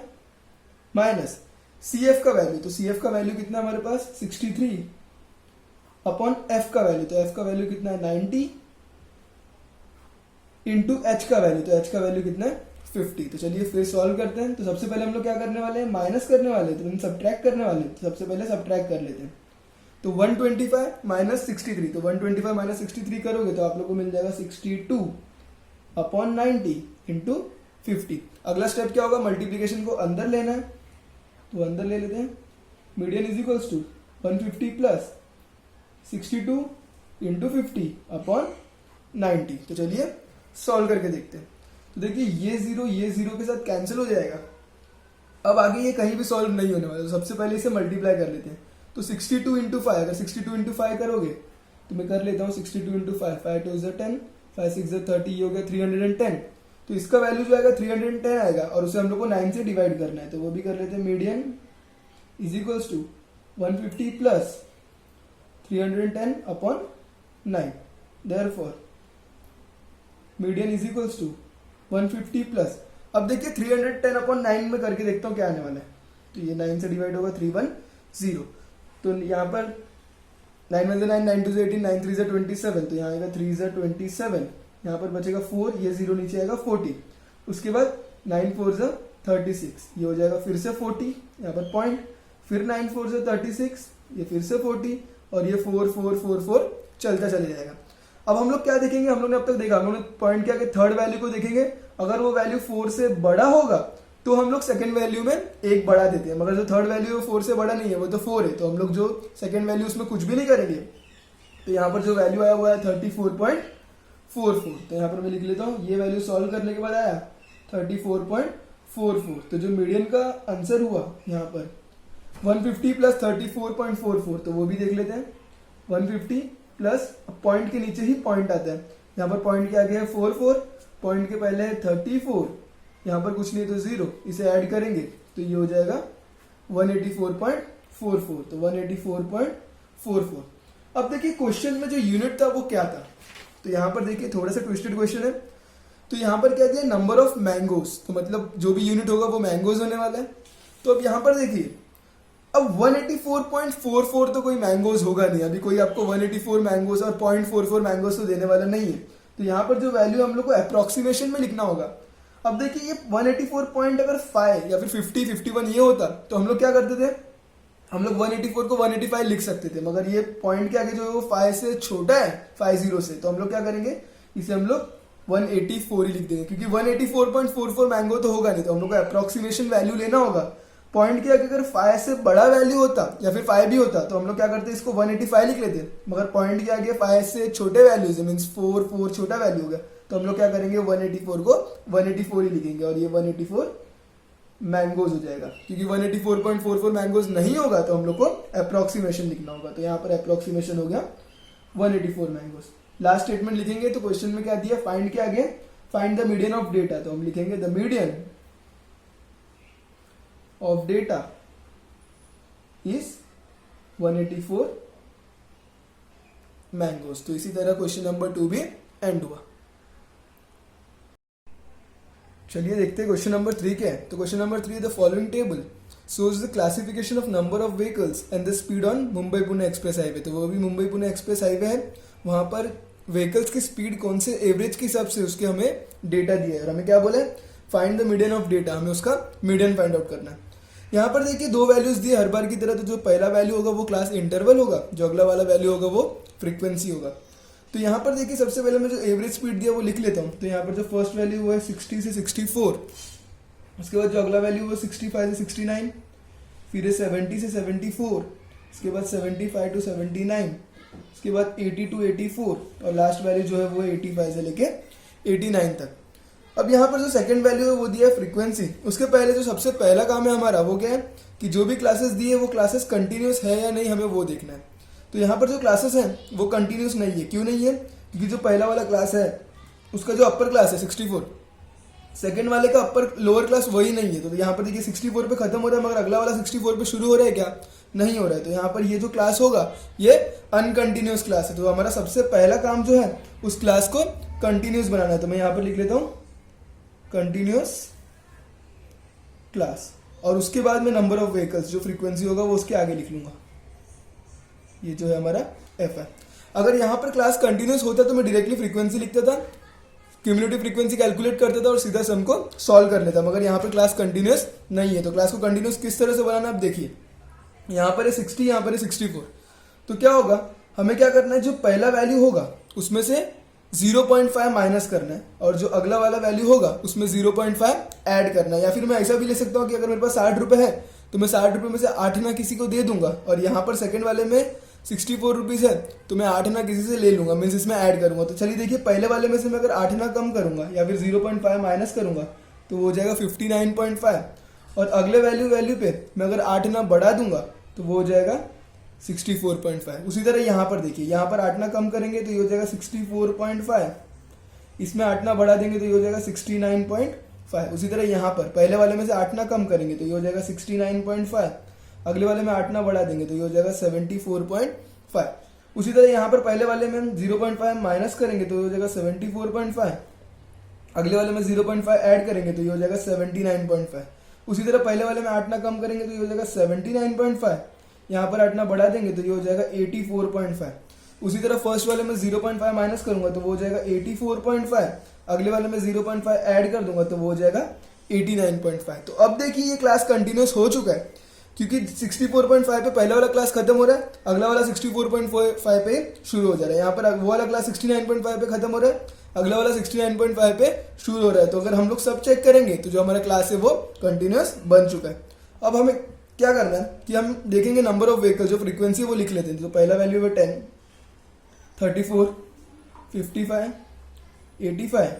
माइनस सी एफ का वैल्यू। तो सी एफ का वैल्यू कितना हमारे पास 63 अपॉन एफ का वैल्यू। तो एफ का वैल्यू कितना है 90 इंटू एच का वैल्यू। तो एच का वैल्यू कितना है 50। तो चलिए फिर सॉल्व करते हैं। तो सबसे पहले हम लोग क्या करने वाले हैं, माइनस करने वाले हैं, तो सब्ट्रैक्ट करने वाले हैं। तो सबसे पहले सब्ट्रैक्ट कर लेते हैं। तो 125 माइनस 63, तो 125 माइनस 63 करोगे तो आप लोग को मिल जाएगा 62 अपॉन 90 इंटू 50। अगला स्टेप क्या होगा, मल्टीप्लीकेशन को अंदर लेना है। तो अंदर ले लेते हैं। Median is equals to 150 plus 62 into 50 upon 90। तो चलिए सॉल्व करके देखते हैं। तो देखिए ये जीरो के साथ कैंसिल हो जाएगा। अब आगे ये कहीं भी सॉल्व नहीं होने वाला। तो सबसे पहले इसे मल्टीप्लाई कर लेते हैं। तो 62 इंटू 5, अगर 62 इंटू 5 करोगे तो मैं कर लेता हूँ 62 इंटू 5, 5 2 = 10, 5 6 = 30, ये हो गया 310। तो इसका वैल्यू जो आएगा 310 आएगा और उसे हम लोग को 9 से डिवाइड करना है। तो वो भी कर लेते हैं। Median is equals to 150 plus 310 upon 9। Therefore median is equals to 150 plus, अब देखिए 310 अपॉन 9 में करके देखता हूँ क्या आने वाला है। तो ये 9 से डिवाइड होगा 310। तो यहाँ पर 9 1 9, 9 2 18, 9 3 27। तो यहाँ आएगा 3 27। यहाँ पर बचेगा 4, ये 0 नीचे आएगा 40। उसके बाद 9 4 36, ये हो जाएगा फिर से 40, यहाँ पर पॉइंट, फिर 9 4 36, ये फिर से 40 और ये 4 4 4 4 चलता चले जाएगा। अब हम लोग क्या देखेंगे, हम लोग ने अब तक देखा, हम लोग ने पॉइंट किया कि थर्ड वैल्यू को देखेंगे। अगर वो वैल्यू 4 से बड़ा होगा तो हम लोग सेकंड वैल्यू में एक बढ़ा देते हैं, मगर जो थर्ड वैल्यू 4 से बड़ा नहीं है वो तो 4 है, तो हम लोग जो सेकंड वैल्यू उसमें कुछ भी नहीं करेंगे। तो यहाँ पर जो वैल्यू आया हुआ है 34.44। तो यहाँ पर मैं लिख लेता हूँ, ये वैल्यू सॉल्व करने के बाद आया 34.44। तो जो मीडियन का आंसर हुआ यहाँ पर 150 प्लस 34.44, तो वो भी देख लेते हैं। 150 प्लस पॉइंट के नीचे ही पॉइंट आता है, यहाँ पर पॉइंट के आगे है 44, पॉइंट के पहले है 34, यहाँ पर कुछ नहीं तो 0, इसे ऐड करेंगे तो ये हो जाएगा 184.44। तो 184.44। अब देखिए क्वेश्चन में जो यूनिट था वो क्या था। तो यहाँ पर देखिए थोड़ा सा ट्विस्टेड क्वेश्चन है। तो यहाँ पर क्या दिया, नंबर ऑफ मैंगोज, तो मतलब जो भी यूनिट होगा वो मैंगोज होने वाला है। तो अब यहाँ पर देखिए, अब 184.44 तो कोई मैंगोज होगा नहीं, अभी कोई आपको 184 मैंगोज और 0.44 मैंगोज तो देने वाला नहीं है। तो यहाँ पर जो वैल्यू हम लोग को अप्रोक्सीमेशन में लिखना होगा। अब देखिए ये 184 पॉइंट अगर 5 या फिर 50 51 ये होता तो हम लोग क्या करते थे, हम लोग 184 को 185 लिख सकते थे, मगर ये पॉइंट के आगे जो है वो 5 से छोटा है, 50 से, तो हम लोग क्या करेंगे, इसे हम लोग 184 ही लिख देंगे, क्योंकि 184.44 मैंगो तो होगा नहीं, तो हम लोग को अप्रोक्सीमेशन वैल्यू लेना होगा। पॉइंट के आगे अगर 5 से बड़ा वैल्यू होता या फिर 5 भी होता तो हम लोग क्या करते, इसको 185 लिख लेते, मगर पॉइंट के आगे 5 से छोटे वैल्यूज है, मीन्स 4 4 छोटा वैल्यू होगा, तो हम लोग क्या करेंगे 184 को 184 ही लिखेंगे और ये 184 मैंगोज हो जाएगा। क्योंकि 184.44 मैंगोज नहीं होगा तो हम लोग को अप्रोक्सीमेशन लिखना होगा। तो यहाँ पर अप्रोक्सीमेशन हो गया 184 मैंगोज। लास्ट स्टेटमेंट लिखेंगे तो क्वेश्चन में क्या दिया, फाइंड क्या गया, find the median of data, तो हम लिखेंगे the median of data is 184 mangoes. तो इसी तरह क्वेश्चन नंबर 2 भी एंड हुआ। चलिए देखते हैं क्वेश्चन नंबर 3 क्या है। तो question number 3, the following table shows the classification of number of vehicles and the speed on Mumbai Pune express highway. तो वो भी मुंबई पुणे एक्सप्रेस हाईवे है, वहां पर व्हीकल्स की स्पीड कौन से एवरेज के हिसाब से उसके हमें डेटा दिया है और हमें क्या बोले, find the median of data, हमें उसका मीडियन फाइंड आउट करना है। यहाँ पर देखिए दो वैल्यूज दिए हर बार की तरह, तो जो पहला वैल्यू होगा वो क्लास इंटरवल होगा, जो अगला वाला वैल्यू होगा वो फ्रीक्वेंसी होगा। तो यहाँ पर देखिए सबसे पहले मैं जो एवरेज स्पीड दिया वो लिख लेता हूँ। तो यहाँ पर जो फर्स्ट वैल्यू वो है 60 से 64, उसके बाद जो अगला वैल्यू वो 65 से 69, फिर है 70 से 74, उसके बाद 75 टू 79, उसके बाद 80 टू 84 और लास्ट वैल्यू जो है वो 85 से लेके 89 तक। अब यहाँ पर जो सेकंड वैल्यू है वो दिया है फ्रीक्वेंसी। उसके पहले जो सबसे पहला काम है हमारा वो क्या है कि जो भी क्लासेस दी है वो क्लासेस कंटिन्यूस है या नहीं, हमें वो देखना है। तो यहाँ पर जो क्लासेस हैं वो कंटिन्यूस नहीं है। क्यों नहीं है? क्योंकि जो पहला वाला क्लास है उसका जो अपर क्लास है 64, सेकंड वाले का अपर लोअर क्लास वही नहीं है। तो यहाँ पर देखिए 64 पे खत्म हो रहा है, मगर अगला वाला 64 पे शुरू हो रहा है क्या? नहीं हो रहा है। तो यहाँ पर ये जो क्लास होगा ये अनकंटिन्यूस क्लास है। तो हमारा सबसे पहला काम जो है उस क्लास को कंटिन्यूस बनाना है। तो मैं यहाँ पर लिख लेता हूँ कंटिन्यूस क्लास, और उसके बाद में नंबर ऑफ व्हीकल्स जो फ्रीक्वेंसी होगा वो उसके आगे लिख लूंगा। ये जो है हमारा एफ है। अगर यहाँ पर क्लास कंटिन्यूस होता तो मैं डायरेक्टली फ्रीक्वेंसी लिखता था, क्यूमुलेटिव फ्रीक्वेंसी कैलकुलेट करता था और सीधा सम को सॉल्व कर लेता, मगर यहाँ पर क्लास कंटिन्यूस नहीं है। तो क्लास को कंटिन्यूस किस तरह से बनाना, आप देखिए यहाँ पर है 60, यहाँ पर है 64। तो क्या होगा, हमें क्या करना है, जो पहला वैल्यू होगा उसमें से 0.5 माइनस करना है और जो अगला वाला वैल्यू होगा उसमें 0.5 ऐड करना है। या फिर मैं ऐसा भी ले सकता हूँ कि अगर मेरे पास 60 रुपये है तो मैं 60 रुपये में से 8 आना किसी को दे दूंगा, और यहाँ पर सेकंड वाले में 64 रुपीज़ है तो मैं 8 आना किसी से ले लूंगा, मीन्स इसमें ऐड करूंगा। तो चलिए देखिए पहले वाले में से मैं अगर 8 आना कम करूंगा या फिर 0.5 माइनस करूंगा तो वो हो जाएगा 59.5, और अगले वैल्यू पे मैं अगर 8 आना बढ़ा दूंगा तो वो हो जाएगा 64.5। उसी तरह यहाँ पर देखिए, यहाँ पर 8 आना कम करेंगे तो ये हो जाएगा 64.5, इसमें 8 आना बढ़ा देंगे तो ये हो जाएगा 69.5। उसी तरह यहाँ पर पहले वाले में से 8 आना कम करेंगे तो ये हो जाएगा 69.5, अगले वाले में 8 आना बढ़ा देंगे तो ये हो जाएगा 74.5। उसी तरह यहाँ पर पहले वाले में 0.5 माइनस करेंगे तो ये हो जाएगा 74.5, अगले वाले में 0.5 ऐड करेंगे तो ये हो जाएगा 79.5। उसी तरह पहले वाले में 8 आना कम करेंगे तो ये हो जाएगा 79.5, यहाँ पर 8 आना बढ़ा देंगे तो ये हो जाएगा 84.5। उसी तरह फर्स्ट वाले में 0.5 माइनस करूंगा तो वो हो जाएगा 84.5, अगले वाले में 0.5 ऐड कर दूंगा तो वो हो जाएगा 89.5। तो अब देखिए ये क्लास कंटिन्यूस हो चुका है, क्योंकि 64.5 पे पहला वाला क्लास खत्म हो रहा है, अगला वाला 64.5 पे शुरू हो जा रहा है। यहाँ पर वो वाला क्लास 69.5 पे खत्म हो रहा है, अगला वाला 69.5 पे शुरू हो रहा है। तो अगर हम लोग सब चेक करेंगे तो जो हमारा क्लास है वो कंटिन्यूस बन चुका है। अब हमें क्या करना है कि हम देखेंगे नंबर ऑफ व्हीकल, जो फ्रीक्वेंसी वो लिख लेते हैं। तो पहला वैल्यू है 10, 34, 55, 85,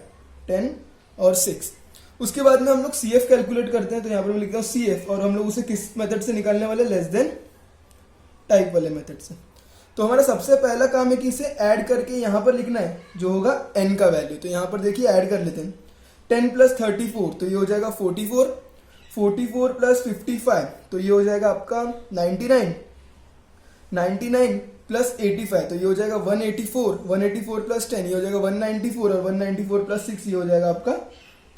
10 और 6। उसके बाद में हम लोग CF कैलकुलेट करते हैं। तो यहाँ पर मैं लिखता हूँ CF, और हम लोग उसे किस मेथड से निकालने वाले, लेस देन टाइप वाले मेथड से। तो हमारा सबसे पहला काम है कि इसे ऐड करके यहाँ पर लिखना है जो होगा n का वैल्यू। तो यहाँ पर देखिए ऐड कर लेते हैं, 10 प्लस 34 तो ये हो जाएगा 44, 44 प्लस 55 तो ये हो जाएगा आपका 99, 99 प्लस 85 तो ये हो जाएगा 184, 184 प्लस 10 ये हो जाएगा 194, और 194 प्लस 6 ये हो जाएगा आपका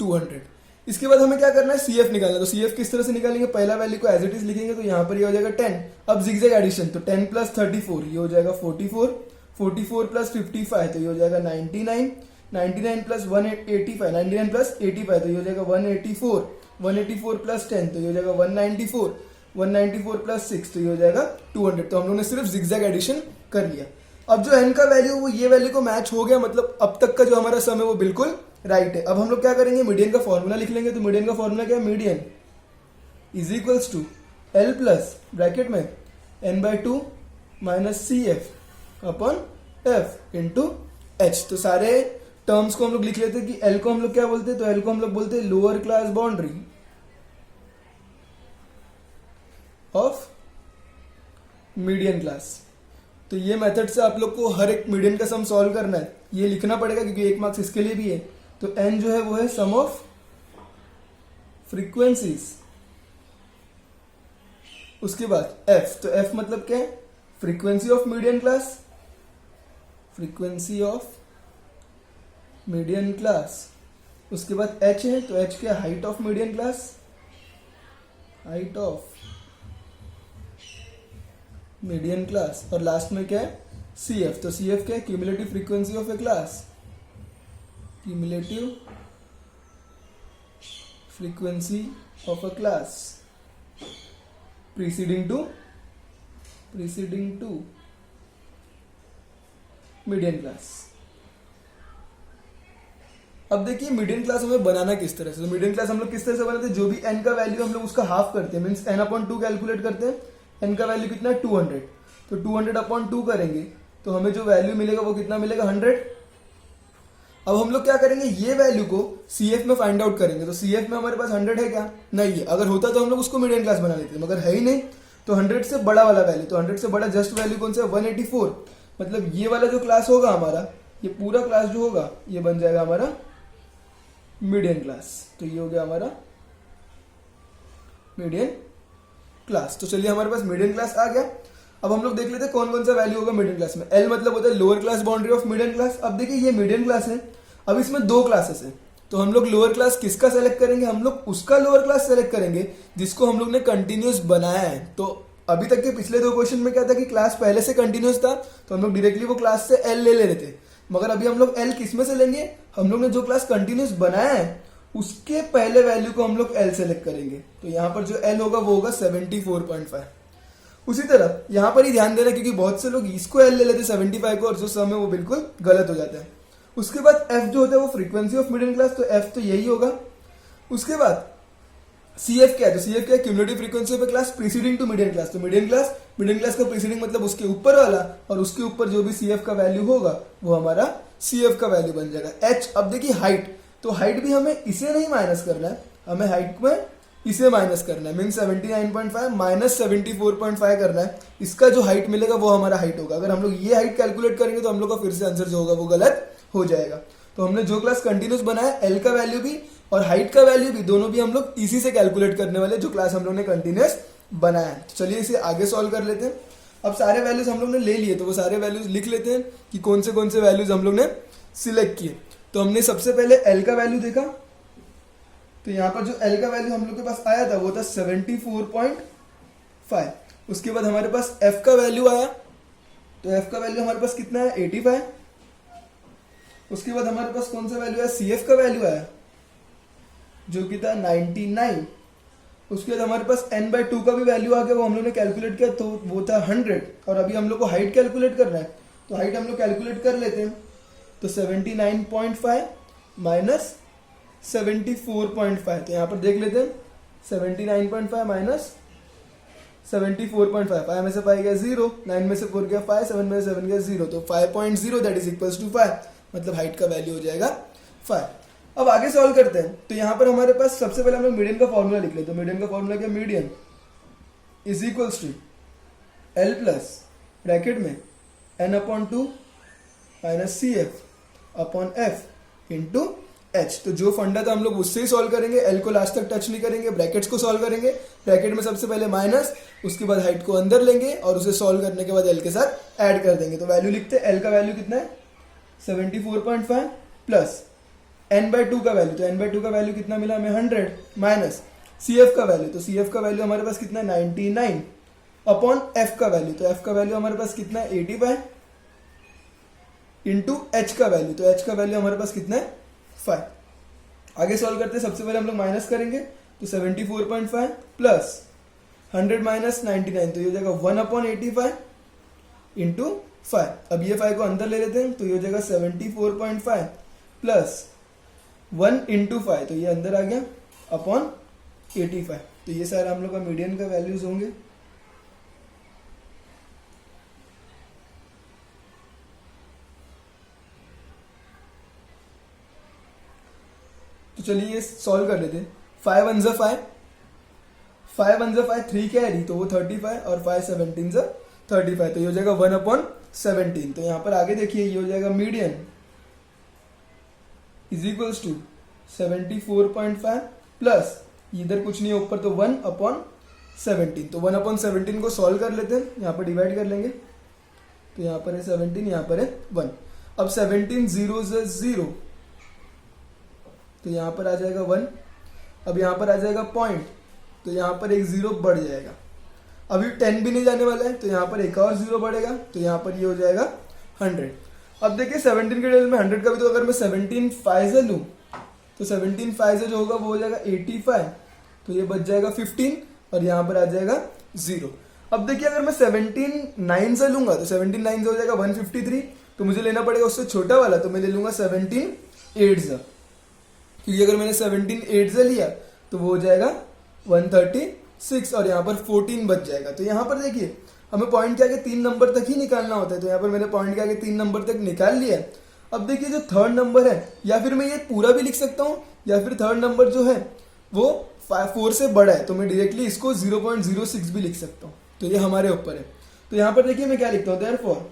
200। इसके बाद हमें क्या करना है, CF निकालना है। तो CF किस तरह से निकालेंगे, पहला वैल्यू को एज इट इज लिखेंगे। तो यहाँ पर ये हो जाएगा 10, अब जिगजैग एडिशन, तो 10 प्लस 34 ये हो जाएगा 44, 44 प्लस 55 तो ये हो जाएगा 99, 99 प्लस 185, 99 प्लस 85 तो ये हो जाएगा 184, 184 प्लस 10 तो ये हो जाएगा 194, 194 प्लस 6 तो ये हो जाएगा 200। तो हम लोगों ने सिर्फ जिगजैग एडिशन कर लिया। अब जो n का वैल्यू वो ये वैल्यू को मैच हो गया, मतलब अब तक का जो हमारा सम है वो बिल्कुल राइट है। अब हम लोग क्या करेंगे, मीडियन का फॉर्मूला लिख लेंगे। तो मीडियन का फॉर्मूला क्या है, median is equals to L plus bracket में n/2 minus CF upon F into H। तो सारे टर्म्स को हम लोग लिख लेते हैं कि L को हम लोग क्या बोलते हैं, तो L को हम लोग बोलते हैं lower class boundary of median class. तो ये मेथड से आप लोग को हर एक मीडियन का सम सॉल्व करना है, ये लिखना पड़ेगा क्योंकि 1 मार्क्स इसके लिए भी है। तो n जो है वो है सम ऑफ फ्रीक्वेंसीज, उसके बाद f, तो f मतलब क्या है, frequency of median class, frequency of median class. उसके बाद h है, तो h क्या, height of median class, height of median class, और लास्ट में क्या है CF। तो CF क्या है, cumulative frequency of a class, cumulative frequency of a class preceding to median class. अब देखिए मीडियन क्लास हमें बनाना किस तरह से, तो मीडियन क्लास हम लोग किस तरह से बनाते हैं, जो भी n का वैल्यू हम लोग उसका हाफ करते हैं, मीन्स n/2 कैलकुलेट करते हैं। n का वैल्यू कितना है 200, तो 200/2 करेंगे तो हमें जो वैल्यू मिलेगा वो कितना मिलेगा 100। अब हम लोग क्या करेंगे, ये वैल्यू को CF में फाइंड आउट करेंगे। तो CF में हमारे पास 100 है क्या, नहीं है। अगर होता तो हम लोग उसको मीडियन क्लास बना लेते, मगर है ही नहीं। तो 100 से बड़ा वाला वैल्यू, तो 100 से बड़ा जस्ट वैल्यू कौन सा है 184। मतलब ये वाला जो क्लास होगा हमारा, ये पूरा क्लास जो होगा ये बन जाएगा हमारा मीडियन क्लास। तो ये हो गया हमारा मीडियन क्लास। तो चलिए हमारे पास मीडियन क्लास आ गया। अब हम लोग देख लेते हैं कौन कौन सा वैल्यू होगा मीडियन क्लास में। L मतलब होता है lower class boundary of median class. अब देखिए ये मीडियन क्लास है, अब इसमें दो क्लासेस है, तो हम लोग लोअर क्लास किसका सेलेक्ट करेंगे, हम लोग उसका लोअर क्लास सेलेक्ट करेंगे जिसको हम लोग ने कंटिन्यूस बनाया है। तो अभी तक के पिछले दो क्वेश्चन में क्या था कि क्लास पहले से कंटिन्यूस था, तो हम लोग डायरेक्टली वो क्लास से L ले लेते थे। मगर अभी हम लोग L किस में से लेंगे, हम लोग ने जो क्लास कंटिन्यूस बनाया है उसके पहले वैल्यू को हम लोग L सेलेक्ट करेंगे। तो यहाँ पर जो L होगा वो होगा 74.5। उसी तरह यहाँ पर ही ध्यान देना, क्योंकि बहुत से लोग इसको L ले लेते 75 को, और जो सम है वो बिल्कुल गलत हो जाता है। उसके बाद F जो होता है वो फ्रीक्वेंसी ऑफ मीडियन क्लास, तो F तो यही होगा। उसके बाद CF क्या है, तो CF क्या है, cumulative frequency of a class preceding to median class. तो मीडियन क्लास का प्रीसीडिंग मतलब उसके ऊपर वाला, और उसके ऊपर जो भी CF का वैल्यू होगा वो हमारा CF का वैल्यू बन जाएगा H। अब देखिए हाइट, तो हाइट भी हमें इसे नहीं माइनस करना है, हमें हाइट में इसे माइनस करना है, मीन 79.5 माइनस 74.5 करना है। इसका जो हाइट मिलेगा वो हमारा हाइट होगा। अगर हम लोग ये हाइट कैलकुलेट करेंगे तो हम लोग का फिर से आंसर जो होगा वो गलत हो जाएगा। तो हमने जो क्लास कंटिन्यूस बनाया, L का वैल्यू भी और हाइट का वैल्यू भी दोनों भी हम लोग इसी से कैलकुलेट करने वाले, जो क्लास हम लोग ने कंटिन्यूस बनाया है। तो चलिए इसे आगे सॉल्व कर लेते हैं। अब सारे वैल्यूज हम लोग ने ले लिए, तो वो सारे वैल्यूज लिख लेते हैं कि कौन से वैल्यूज हम लोग ने सिलेक्ट किए। तो हमने सबसे पहले L का वैल्यू देखा, तो यहाँ पर जो L का वैल्यू हम लोग के पास आया था वो था 74.5। उसके बाद हमारे पास F का वैल्यू आया, तो F का वैल्यू हमारे पास कितना है 85। उसके बाद हमारे पास कौन सा वैल्यू है, CF का वैल्यू आया जो कि था 99। उसके बाद हमारे पास n/2 का भी वैल्यू आ गया, वो हम लोग ने कैलकुलेट किया, तो वो था 100। और अभी हम लोग को हाइट कैलकुलेट करना है, तो हाइट हम लोग कैलकुलेट कर लेते हैं। तो 79.5 माइनस 74.5, तो यहाँ पर देख लेते हैं 79.5 माइनस 74.5, 5 में से 5 गया 0, 9 में से 4 गया 5, 7 में से 7 गया 0, तो 5.0 दैट इज इक्वल्स टू 5। मतलब हाइट का वैल्यू हो जाएगा 5। अब आगे सॉल्व करते हैं। तो यहाँ पर हमारे पास सबसे पहले हम लोग मीडियन का फॉर्मूला लिख लेते हैं। तो मीडियन का फॉर्मूला क्या, median is equals to L plus bracket में n/2 minus CF upon F into H। तो जो फंडा था हम लोग उससे ही सॉल्व करेंगे, L को लास्ट तक टच नहीं करेंगे, ब्रैकेट्स को सॉल्व करेंगे। ब्रैकेट में सबसे पहले माइनस, उसके बाद हाइट को अंदर लेंगे और उसे सॉल्व करने के बाद L के साथ ऐड कर देंगे। तो वैल्यू लिखते हैं, L का वैल्यू कितना है 74.5 प्लस n/2 का वैल्यू, तो n/2 का वैल्यू कितना मिला हमें 100 माइनस CF का वैल्यू, तो CF का वैल्यू हमारे पास कितना है 99 अपॉन F का वैल्यू, तो F का वैल्यू हमारे पास कितना है 85 इंटू H का वैल्यू, तो H का वैल्यू हमारे पास कितना है 5। आगे सॉल्व करते हैं, सबसे पहले हम लोग माइनस करेंगे, तो 74.5 प्लस 100 माइनस 99, तो ये हो जाएगा 1/85 इंटू 5। अब ये 5 को अंदर ले लेते हैं, तो ये हो जाएगा 74.5 प्लस 1 इंटू 5, तो ये अंदर आ गया अपॉन 85। तो ये सारा हम लोग का मीडियन का वैल्यूज होंगे। तो चलिए ये सॉल्व कर लेते हैं। 5 1 जा 5, 5 1 जा 5, 3 कैरी तो वो 35, और 5 17 जा 35, तो ये हो जाएगा 1/17। तो यहाँ पर आगे देखिए ये हो जाएगा median is equals to 74.5 plus इधर कुछ नहीं है ऊपर, तो 1/17। तो 1/17 को सॉल्व कर लेते हैं, यहाँ पर डिवाइड कर लेंगे, तो यहाँ पर है 17, यहाँ पर है 1। अब 17 0 से 0, तो यहाँ पर आ जाएगा 1। अब यहाँ पर आ जाएगा पॉइंट, तो यहाँ पर एक 0 बढ़ जाएगा। अभी 10 भी नहीं जाने वाला है तो यहाँ पर एक और 0 बढ़ेगा, तो यहाँ पर ये हो जाएगा 100। अब देखिए 17 के टेबल में 100 का भी, तो अगर मैं 17 5 से लूँ तो 17 5 से जो होगा वो हो जाएगा 85, तो ये बच जाएगा 15 और यहाँ पर आ जाएगा 0। अब देखिए अगर मैं 17 9 से लूंगा तो 17 9 से हो जाएगा 153, तो मुझे लेना पड़ेगा उससे छोटा वाला, तो मैं ले लूंगा 17 8 से, क्योंकि अगर मैंने 17 8 से लिया तो वो हो जाएगा 136 और यहाँ पर 14 बच जाएगा। तो यहाँ पर देखिए हमें पॉइंट के आगे 3 नंबर तक ही निकालना होता है, तो यहाँ पर मैंने पॉइंट के आगे 3 नंबर तक निकाल लिया है। अब देखिए जो थर्ड नंबर है, या फिर मैं ये पूरा भी लिख सकता हूँ, या फिर थर्ड नंबर जो है वो 4 से बड़ा है तो मैं डायरेक्टली इसको 0.06 भी लिख सकता हूँ, तो ये हमारे ऊपर है। तो यहाँ पर देखिए मैं क्या लिखता हूँ, therefore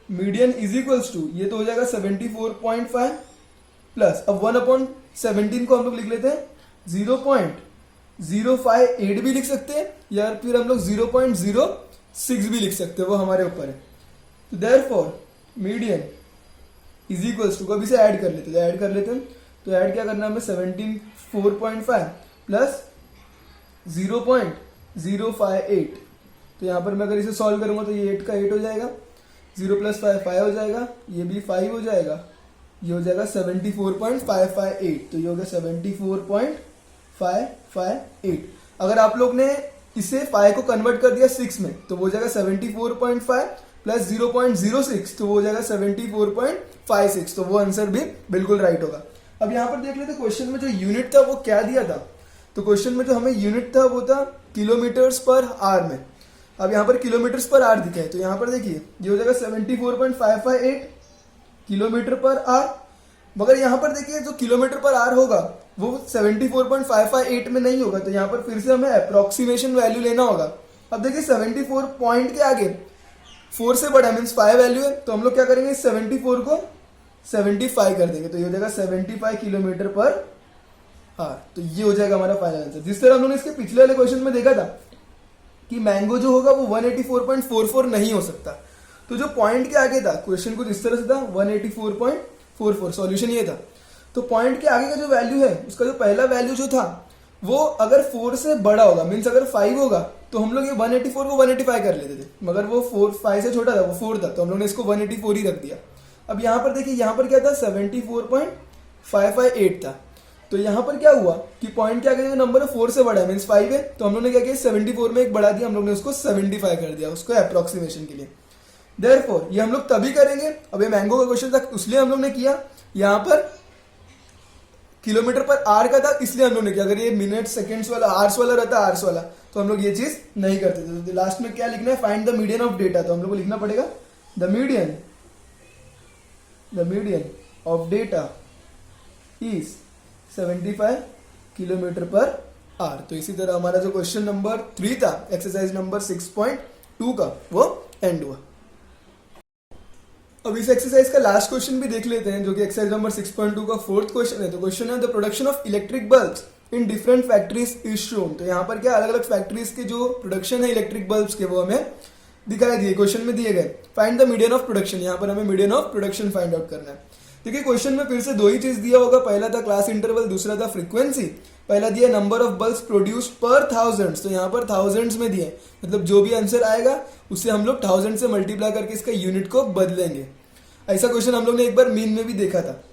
median is equals to, ये तो हो जाएगा 74.5 प्लस, अब 1/17 को हम लोग लिख लेते हैं 0.058 भी लिख सकते हैं, या फिर हम लोग 0.06 भी लिख सकते हैं, वो हमारे ऊपर है। तो therefore median is equals to, कभी से ऐड कर लेते हैं, तो ऐड क्या करना है हमें, 74.5 प्लस 0.058, तो यहाँ पर मैं अगर इसे सॉल्व करूंगा तो ये 8 का 8 हो जाएगा, 0 प्लस 5 5 हो जाएगा, ये भी 5 हो जाएगा, ये हो जाएगा 74.558, तो ये हो गया 74.558। अगर आप लोग ने इसे 5 को कन्वर्ट कर दिया 6 में तो वो हो जाएगा 74.5 प्लस 0.06, तो वो हो जाएगा 74.56, तो वो आंसर भी बिल्कुल राइट होगा। अब यहाँ पर देख लेते क्वेश्चन में जो यूनिट था वो क्या दिया था, तो क्वेश्चन में जो हमें यूनिट था वो था किलोमीटर्स पर आवर में। अब यहाँ पर किलोमीटर्स पर आवर दिखा है, तो यहाँ पर देखिए ये हो जाएगा 74.558 किलोमीटर पर आवर, मगर यहाँ पर देखिए जो किलोमीटर पर आवर होगा वो 74.558 में नहीं होगा, तो यहाँ पर फिर से हमें अप्रोक्सीमेशन वैल्यू लेना होगा। अब देखिए 74 पॉइंट के आगे 4 से बड़ा मीन्स 5 वैल्यू है, तो हम लोग क्या करेंगे 74 को 75 कर देंगे, तो ये हो जाएगा 75 किलोमीटर पर आवर, तो ये हो जाएगा हमारा फाइनल आंसर। जिस तरह हम लोगों ने इसके पिछले वाले क्वेश्चन में देखा था कि मैंगो जो होगा वो 184.44 नहीं हो सकता, तो जो पॉइंट के आगे था क्वेश्चन कुछ इस तरह से था 184.44, सॉल्यूशन ये था। तो पॉइंट के आगे का जो वैल्यू है उसका जो पहला वैल्यू जो था वो अगर 4 से बड़ा होगा मीन्स अगर 5 होगा तो हम लोग ये 184 को 185 कर लेते थे, मगर वो 5 से छोटा था, वो 4 था, तो हम लोग ने इसको 184 ही रख दिया। अब यहाँ पर देखिए यहाँ पर क्या था 74.558 था, तो यहाँ पर क्या हुआ कि पॉइंट के आगे जो नंबर है 4 से बड़ा है मीन्स 5 है, तो हम लोग ने क्या किया 74 में एक बढ़ा दिया, हम लोग ने उसको 75 कर दिया उसको अप्रोक्सीमेशन के लिए। देयरफॉर ये हम लोग तभी करेंगे, अब ये मैंगो का क्वेश्चन था इसलिए हम लोग ने किया, यहाँ पर किलोमीटर पर आर का था इसलिए हम लोग ने किया, अगर ये मिनट सेकंड्स वाला आर्स वाला रहता आर्स वाला तो हम लोग ये चीज नहीं करते थे। तो लास्ट में क्या लिखना है, find the median of data, तो हम लोग को लिखना पड़ेगा the median of data is 75 kilometre पर आर। तो इसी तरह हमारा जो क्वेश्चन नंबर 3 था एक्सरसाइज नंबर 6.2 का वो एंड हुआ। अब इस एक्सरसाइज का लास्ट क्वेश्चन भी देख लेते हैं जो कि एक्सरसाइज नंबर 6.2 का फोर्थ क्वेश्चन है। तो क्वेश्चन है the production of electric bulbs in different factories is shown. तो यहाँ पर क्या अलग अलग फैक्ट्रीज के जो प्रोडक्शन है इलेक्ट्रिक बल्ब्स के वो हमें दिखाई दिए, क्वेश्चन में दिए गए। Find the median of production, यहाँ पर हमें median of production find out करना है। देखिए क्वेश्चन में फिर से दो ही चीज दिया होगा, पहला था क्लास इंटरवल, दूसरा था फ्रीक्वेंसी। पहला दिया नंबर ऑफ बल्ब्स प्रोड्यूस्ड पर थाउजेंड्स, तो यहाँ पर थाउजेंड्स में दिए, मतलब जो भी आंसर आएगा उससे हम लोग 1000 से मल्टीप्लाई करके इसका यूनिट को बदलेंगे। ऐसा क्वेश्चन हम लोग ने एक बार मीन में भी देखा था।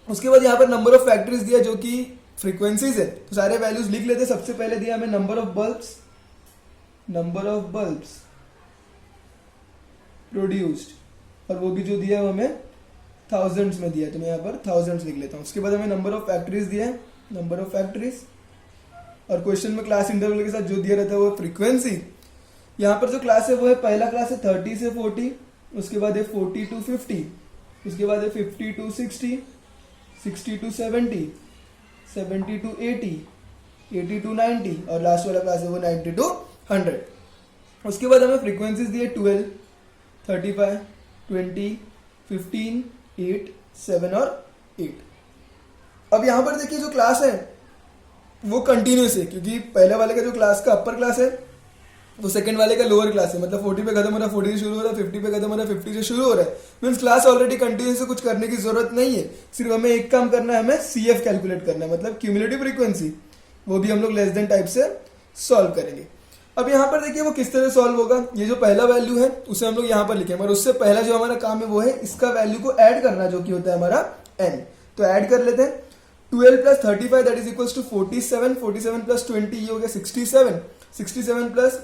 उसके बाद यहाँ पर नंबर ऑफ फैक्ट्रीज दिया जो कि फ्रीक्वेंसीज है, तो सारे वैल्यूज लिख लेते। सबसे पहले दिया हमें नंबर ऑफ बल्ब्स प्रोड्यूस्ड, और वो भी जो दिया है वो हमें थाउजेंड्स में दिया है, तो मैं यहाँ पर थाउजेंड्स लिख लेता हूँ। उसके बाद हमें नंबर ऑफ फैक्ट्रीज दिया है, नंबर ऑफ फैक्ट्रीज, और क्वेश्चन में क्लास इंटरवल के साथ जो दिया रहता है वो फ्रीक्वेंसी। यहाँ पर जो क्लास है वो है, पहला क्लास है 30 से 40, उसके बाद है 40 to 50, उसके बाद है 50 to 60, 60 to 70, 70 to 80, 80 to 90, और लास्ट वाला क्लास है वो 90 to 100। उसके बाद हमें फ्रीक्वेंसीज दिए 12, 35, 20, 15, 8, 7 और 8। अब यहाँ पर देखिए जो क्लास है वो कंटिन्यूस है, क्योंकि पहले वाले का जो क्लास का अपर क्लास है वो सेकंड वाले का लोअर क्लास है, मतलब 40 पे खत्म हो रहा है, 40 से शुरू हो रहा है, 50 पे खत्म हो रहा है, 50 से शुरू हो रहा है। मीन्स क्लास ऑलरेडी कंटिन्यूस है, कुछ करने की जरूरत नहीं है, सिर्फ हमें एक काम करना है, हमें CF कैलकुलेट करना है, मतलब क्यूमुलेटिव फ्रीक्वेंसी। वो भी हम लोग लेस देन टाइप से सॉल्व करेंगे। अब यहाँ पर देखिए वो किस तरह सॉल्व होगा। ये जो पहला वैल्यू है उसे हम लोग यहाँ पर लिखेंगे, और उससे पहला जो हमारा काम है वो है इसका वैल्यू को ऐड करना, जो कि होता है हमारा n। तो ऐड कर लेते हैं। 12 plus 35 that is equals to 47, 47 plus 20 ये हो गया 67, 67 प्लस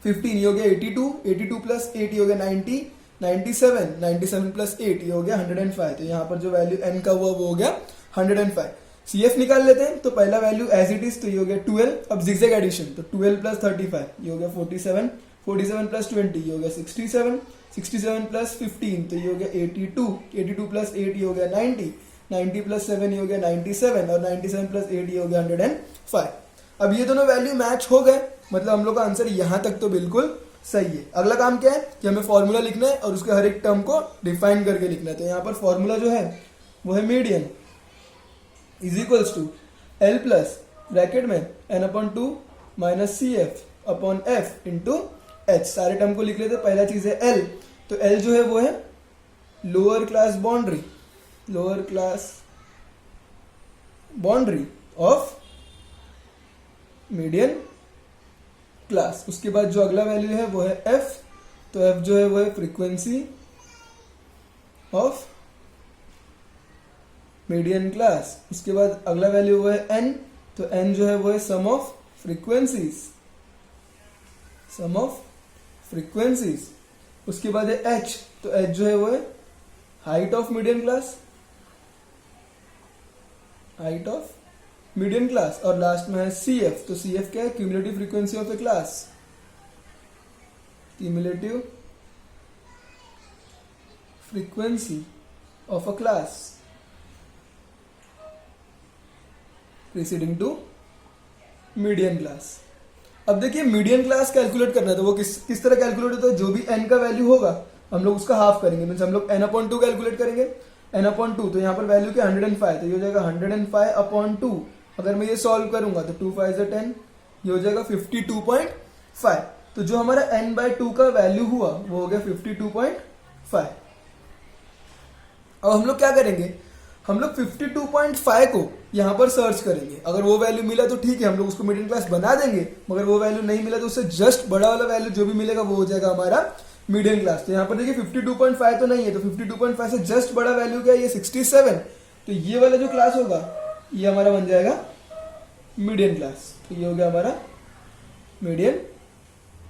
15 ये हो गया 82, 82 प्लस 8 ये हो गया 90, 97, 97 प्लस 8 ये हो गया 105। तो यहाँ पर जो वैल्यू n का हुआ वो हो गया 105। CF निकाल लेते हैं। तो पहला वैल्यू एज इट इज, तो ये हो गया 12। अब जिगजैग एडिशन, तो 12 प्लस 35 ये हो गया 47, 47 प्लस 20 ये हो गया 67, 67 प्लस 15 तो ये हो गया 82, 82 प्लस 8 ये हो गया 90, 90 प्लस 7 ये हो गया 97, और 97 प्लस 8 ये हो गया 105। अब ये दोनों वैल्यू मैच हो गए, मतलब हम लोग का आंसर यहाँ तक तो बिल्कुल सही है। अगला काम क्या है कि हमें फॉर्मूला लिखना है और उसके हर एक टर्म को डिफाइन करके लिखना है। तो यहाँ पर फॉर्मूला जो है वो है median is equals to L plus bracket में n upon 2 minus C F upon F into H. सारे टर्म को लिख लेते हैं। पहला चीज है एल, तो एल जो है वो है lower class boundary, lower class boundary of median class. उसके बाद जो अगला वैल्यू है वो है एफ, तो एफ जो है वो है फ्रीक्वेंसी ऑफ मीडियन क्लास। उसके बाद अगला वैल्यू वो है एन, तो एन जो है वो है sum of frequencies, sum of frequencies. उसके बाद है एच, तो एच जो है वो है height of median class, height of median class. और लास्ट में है सी एफ, तो सी एफ क्या है cumulative frequency of a class, cumulative frequency of a class preceding to median class. अब देखिए मीडियन क्लास कैलकुलेट करना है, तो वो किस तरह कैलकुलेट होता है। जो भी n का वैल्यू होगा हम लोग उसका हाफ करेंगे, मीन्स हम लोग n अपॉन 2 कैलकुलेट करेंगे। n अपॉन 2, तो यहाँ पर वैल्यू क्या 105, तो ये हो जाएगा 105 अपॉन 2। अगर मैं ये सॉल्व करूंगा तो 2 5 10, ये हो जाएगा 52.5। तो जो हमारा n/2 का वैल्यू हुआ वो हो गया 52.5। अब हम लोग क्या करेंगे, हम लोग 52.5 को यहाँ पर सर्च करेंगे। अगर वो वैल्यू मिला तो ठीक है, हम लोग उसको मिडिल क्लास बना देंगे। मगर वो वैल्यू नहीं मिला तो उससे जस्ट बड़ा वाला वैल्यू जो भी मिलेगा वो हो जाएगा हमारा मीडियन क्लास। तो यहाँ पर देखिए 52.5 तो नहीं है, तो 52.5 से जस्ट बड़ा वैल्यू क्या है, ये 67। तो ये वाला जो क्लास होगा ये हमारा बन जाएगा मीडियन क्लास। तो ये हो गया हमारा मीडियन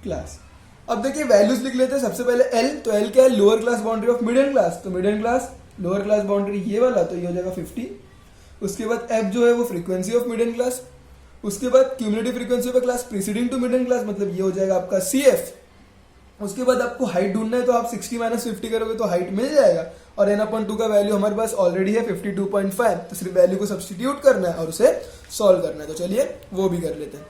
क्लास। अब देखिए वैल्यूज लिख लेते हैं। सबसे पहले एल, तो एल क्या है lower class boundary of median class, तो median class lower class boundary ये वाला, तो ये हो जाएगा 50। उसके बाद एफ जो है वो फ्रीक्वेंसी ऑफ मीडियन क्लास। उसके बाद cumulative frequency of a class preceding to median class, मतलब ये हो जाएगा आपका सी एफ। उसके बाद आपको हाइट ढूंढना है, तो आप 60 माइनस 50 करोगे तो हाइट मिल जाएगा। और n अपॉन 2 का वैल्यू हमारे पास ऑलरेडी है 52.5, तो सिर्फ वैल्यू को सब्सटीट्यूट करना है और उसे सॉल्व करना है। तो चलिए वो भी कर लेते हैं।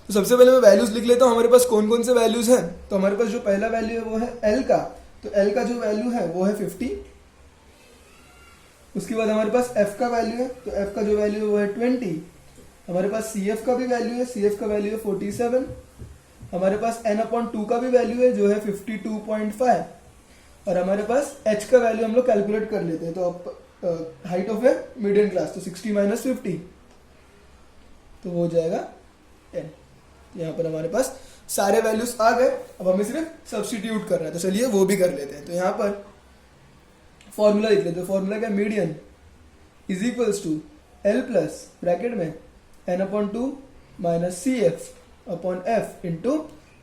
तो सबसे पहले मैं वैल्यूज लिख लेता हूँ हमारे पास कौन कौन से वैल्यूज हैं। तो हमारे पास जो पहला वैल्यू है वो है एल का, तो एल का जो वैल्यू है वो है 50। उसके बाद हमारे पास एफ का वैल्यू है, तो एफ का जो वैल्यू है वो है 20। हमारे पास सी एफ का भी वैल्यू है, सी एफ का वैल्यू है 47। हमारे पास n अपॉन 2 का भी वैल्यू है जो है 52.5। और हमारे पास h का वैल्यू हम लोग कैलकुलेट कर लेते हैं। तो height of A median class, तो 60 माइनस 50 तो वो हो जाएगा 10। यहाँ पर हमारे पास सारे वैल्यूज आ गए। अब हमें सिर्फ सब्सटीट्यूट करना है, तो चलिए वो भी कर लेते हैं। तो यहाँ पर फॉर्मूला लिख लेते हैं। फॉर्मूला क्या, median is equals to L plus bracket में n upon 2 minus C F upon F into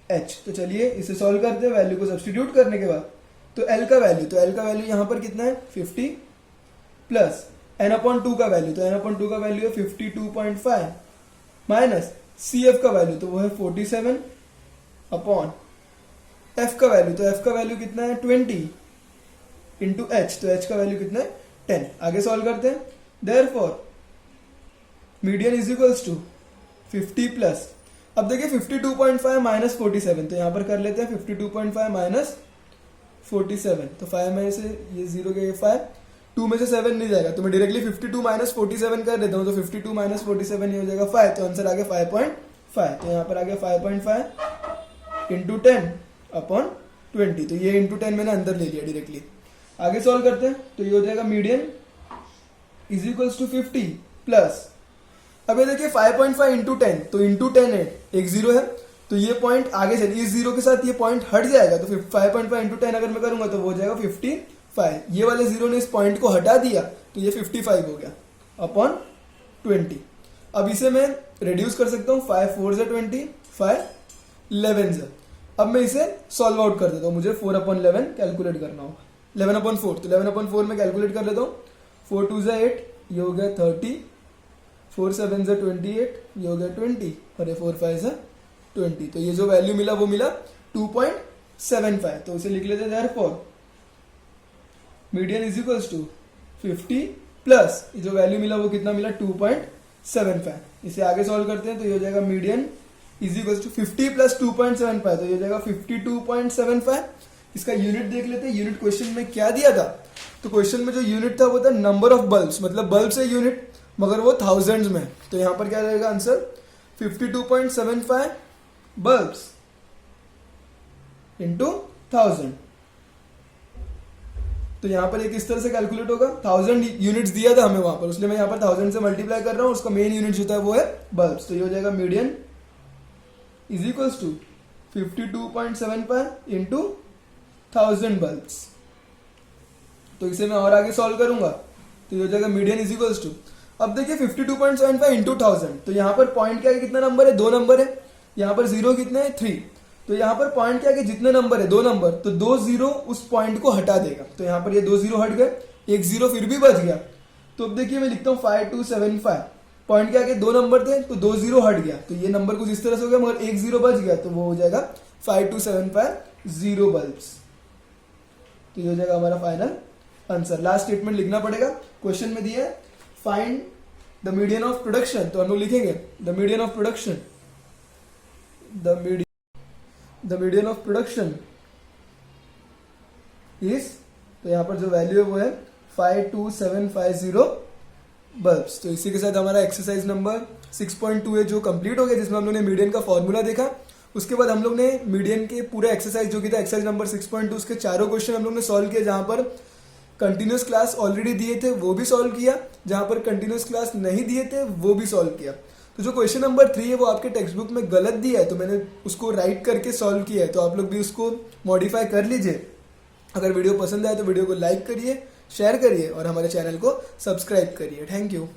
H. तो चलिए इसे सॉल्व करते हैं। वैल्यू को सब्सटीट्यूट करने के बाद तो एल का वैल्यू, तो एल का वैल्यू यहाँ पर कितना है 50 प्लस n अपॉन 2 का वैल्यू, तो n अपॉन 2 का वैल्यू है 52.5 माइनस सी एफ का वैल्यू, तो वो है 47 अपॉन एफ का वैल्यू, तो एफ का वैल्यू कितना है 20 इंटू एच, तो एच का वैल्यू कितना है 10। आगे सॉल्व करते हैं। Therefore median is equals to 50 plus, अब देखिए 52.5 माइनस 47, तो यहाँ पर कर लेते हैं 52.5 माइनस 47। तो 5 में से ये 0 के 5, 2 में से 7 नहीं जाएगा, तो मैं डायरेक्टली 52 माइनस 47 कर देता हूँ। तो 52 माइनस 47 ये हो जाएगा 5, तो आंसर आ गया 5.5। तो यहाँ पर आ गया 5.5 इंटू 10 अपॉन 20, तो ये इंटू 10 मैंने अंदर ले लिया डायरेक्टली। आगे सॉल्व करते हैं। तो ये हो जाएगा median is equals to 50 plus अब ये देखिए 5.5 इंटू 10, तो इंटू 10 है, एक जीरो है, तो ये पॉइंट आगे चलिए, इस जीरो के साथ ये पॉइंट हट जाएगा, तो 5.5 इंटू 10 अगर मैं करूंगा तो वो हो जाएगा 55। ये वाले जीरो ने इस पॉइंट को हटा दिया तो ये 55 हो गया अपॉन 20। अब इसे मैं रिड्यूस कर सकता हूँ, 5 4 से 20, 5 11 से। अब मैं इसे सॉल्व आउट कर देता हूँ, मुझे 4/11 कैलकुलेट करना होगा, 11/4, तो 11/4 में कैलकुलेट कर लेता हूँ, 4 2 से 8, ये हो गया 30, 4 7 से 28, ये हो गया 20, और ये 4 5 से 20, तो ये जो वैल्यू मिला वो मिला 2.75। तो इसे लिख लेते हैं, therefore median is equals to 50 plus ये जो वैल्यू मिला वो कितना मिला, 2.75। इसे आगे सॉल्व करते हैं तो ये हो जाएगा median is equals to 50 plus 2.75, तो ये हो जाएगा 52.75। इसका यूनिट देख लेते हैं, यूनिट क्वेश्चन में क्या दिया था। तो क्वेश्चन में जो यूनिट था वो था नंबर ऑफ बल्ब्स, मतलब बल्ब से यूनिट, मगर वो थाउजेंड्स में। तो यहाँ पर क्या रहेगा आंसर, 52.75 बल्ब्स इंटू 1000। तो यहाँ पर ये किस तरह से कैलकुलेट होगा, 1000 यूनिट्स दिया था हमें वहां पर, इसलिए मैं यहाँ पर 1000 से मल्टीप्लाई कर रहा हूँ, उसका मेन यूनिट जो था वो है बल्ब्स। तो ये हो जाएगा median is equals to 52.75 into 1000 bulbs. तो इसे मैं और आगे सॉल्व करूंगा तो ये हो जाएगा मीडियन इज इक्वल्स टू, अब देखिए 52.75 इंटू 1000, तो यहाँ पर पॉइंट के आगे कितना नंबर है, 2 नंबर है, यहाँ पर जीरो कितने हैं, 3, तो यहाँ पर पॉइंट के आगे जितने नंबर है 2 नंबर, तो 2 जीरो उस पॉइंट को हटा देगा, तो यहाँ पर ये 2 जीरो हट गए, एक जीरो फिर भी बच गया। तो अब देखिए मैं लिखता हूँ 5275, पॉइंट के आगे 2 नंबर थे तो 2 जीरो हट गया, तो ये नंबर कुछ इस तरह से हो गया, मगर एक जीरो बच गया, तो वो हो जाएगा 5275 जीरो बल्ब्स। तो ये हो जाएगा हमारा फाइनल आंसर। लास्ट स्टेटमेंट लिखना पड़ेगा, क्वेश्चन में दिया है find the median of production, तो हम लोग लिखेंगे the median of production, the median of production is, तो यहाँ पर जो वैल्यू है वो है 52750 बल्ब्स। तो इसी के साथ हमारा एक्सरसाइज नंबर 6.2 है जो कंप्लीट हो गया, जिसमें हम लोग ने मीडियन का फॉर्मूला देखा। उसके बाद हम लोग ने मीडियन के पूरा एक्सरसाइज जो कि था एक्सरसाइज नंबर 6.2, उसके चारों क्वेश्चन हम लोग ने सॉल्व किए, जहां पर कंटिन्यूस क्लास ऑलरेडी दिए थे वो भी सॉल्व किया, जहां पर कंटिन्यूस क्लास नहीं दिए थे वो भी सॉल्व किया। तो जो क्वेश्चन नंबर 3 है वो आपके टेक्स्ट बुक में गलत दिया है, तो मैंने उसको राइट करके सॉल्व किया है, तो आप लोग भी उसको मॉडिफाई कर लीजिए। अगर वीडियो पसंद आए तो वीडियो को लाइक करिए, शेयर करिए और हमारे चैनल को सब्सक्राइब करिए। Thank you.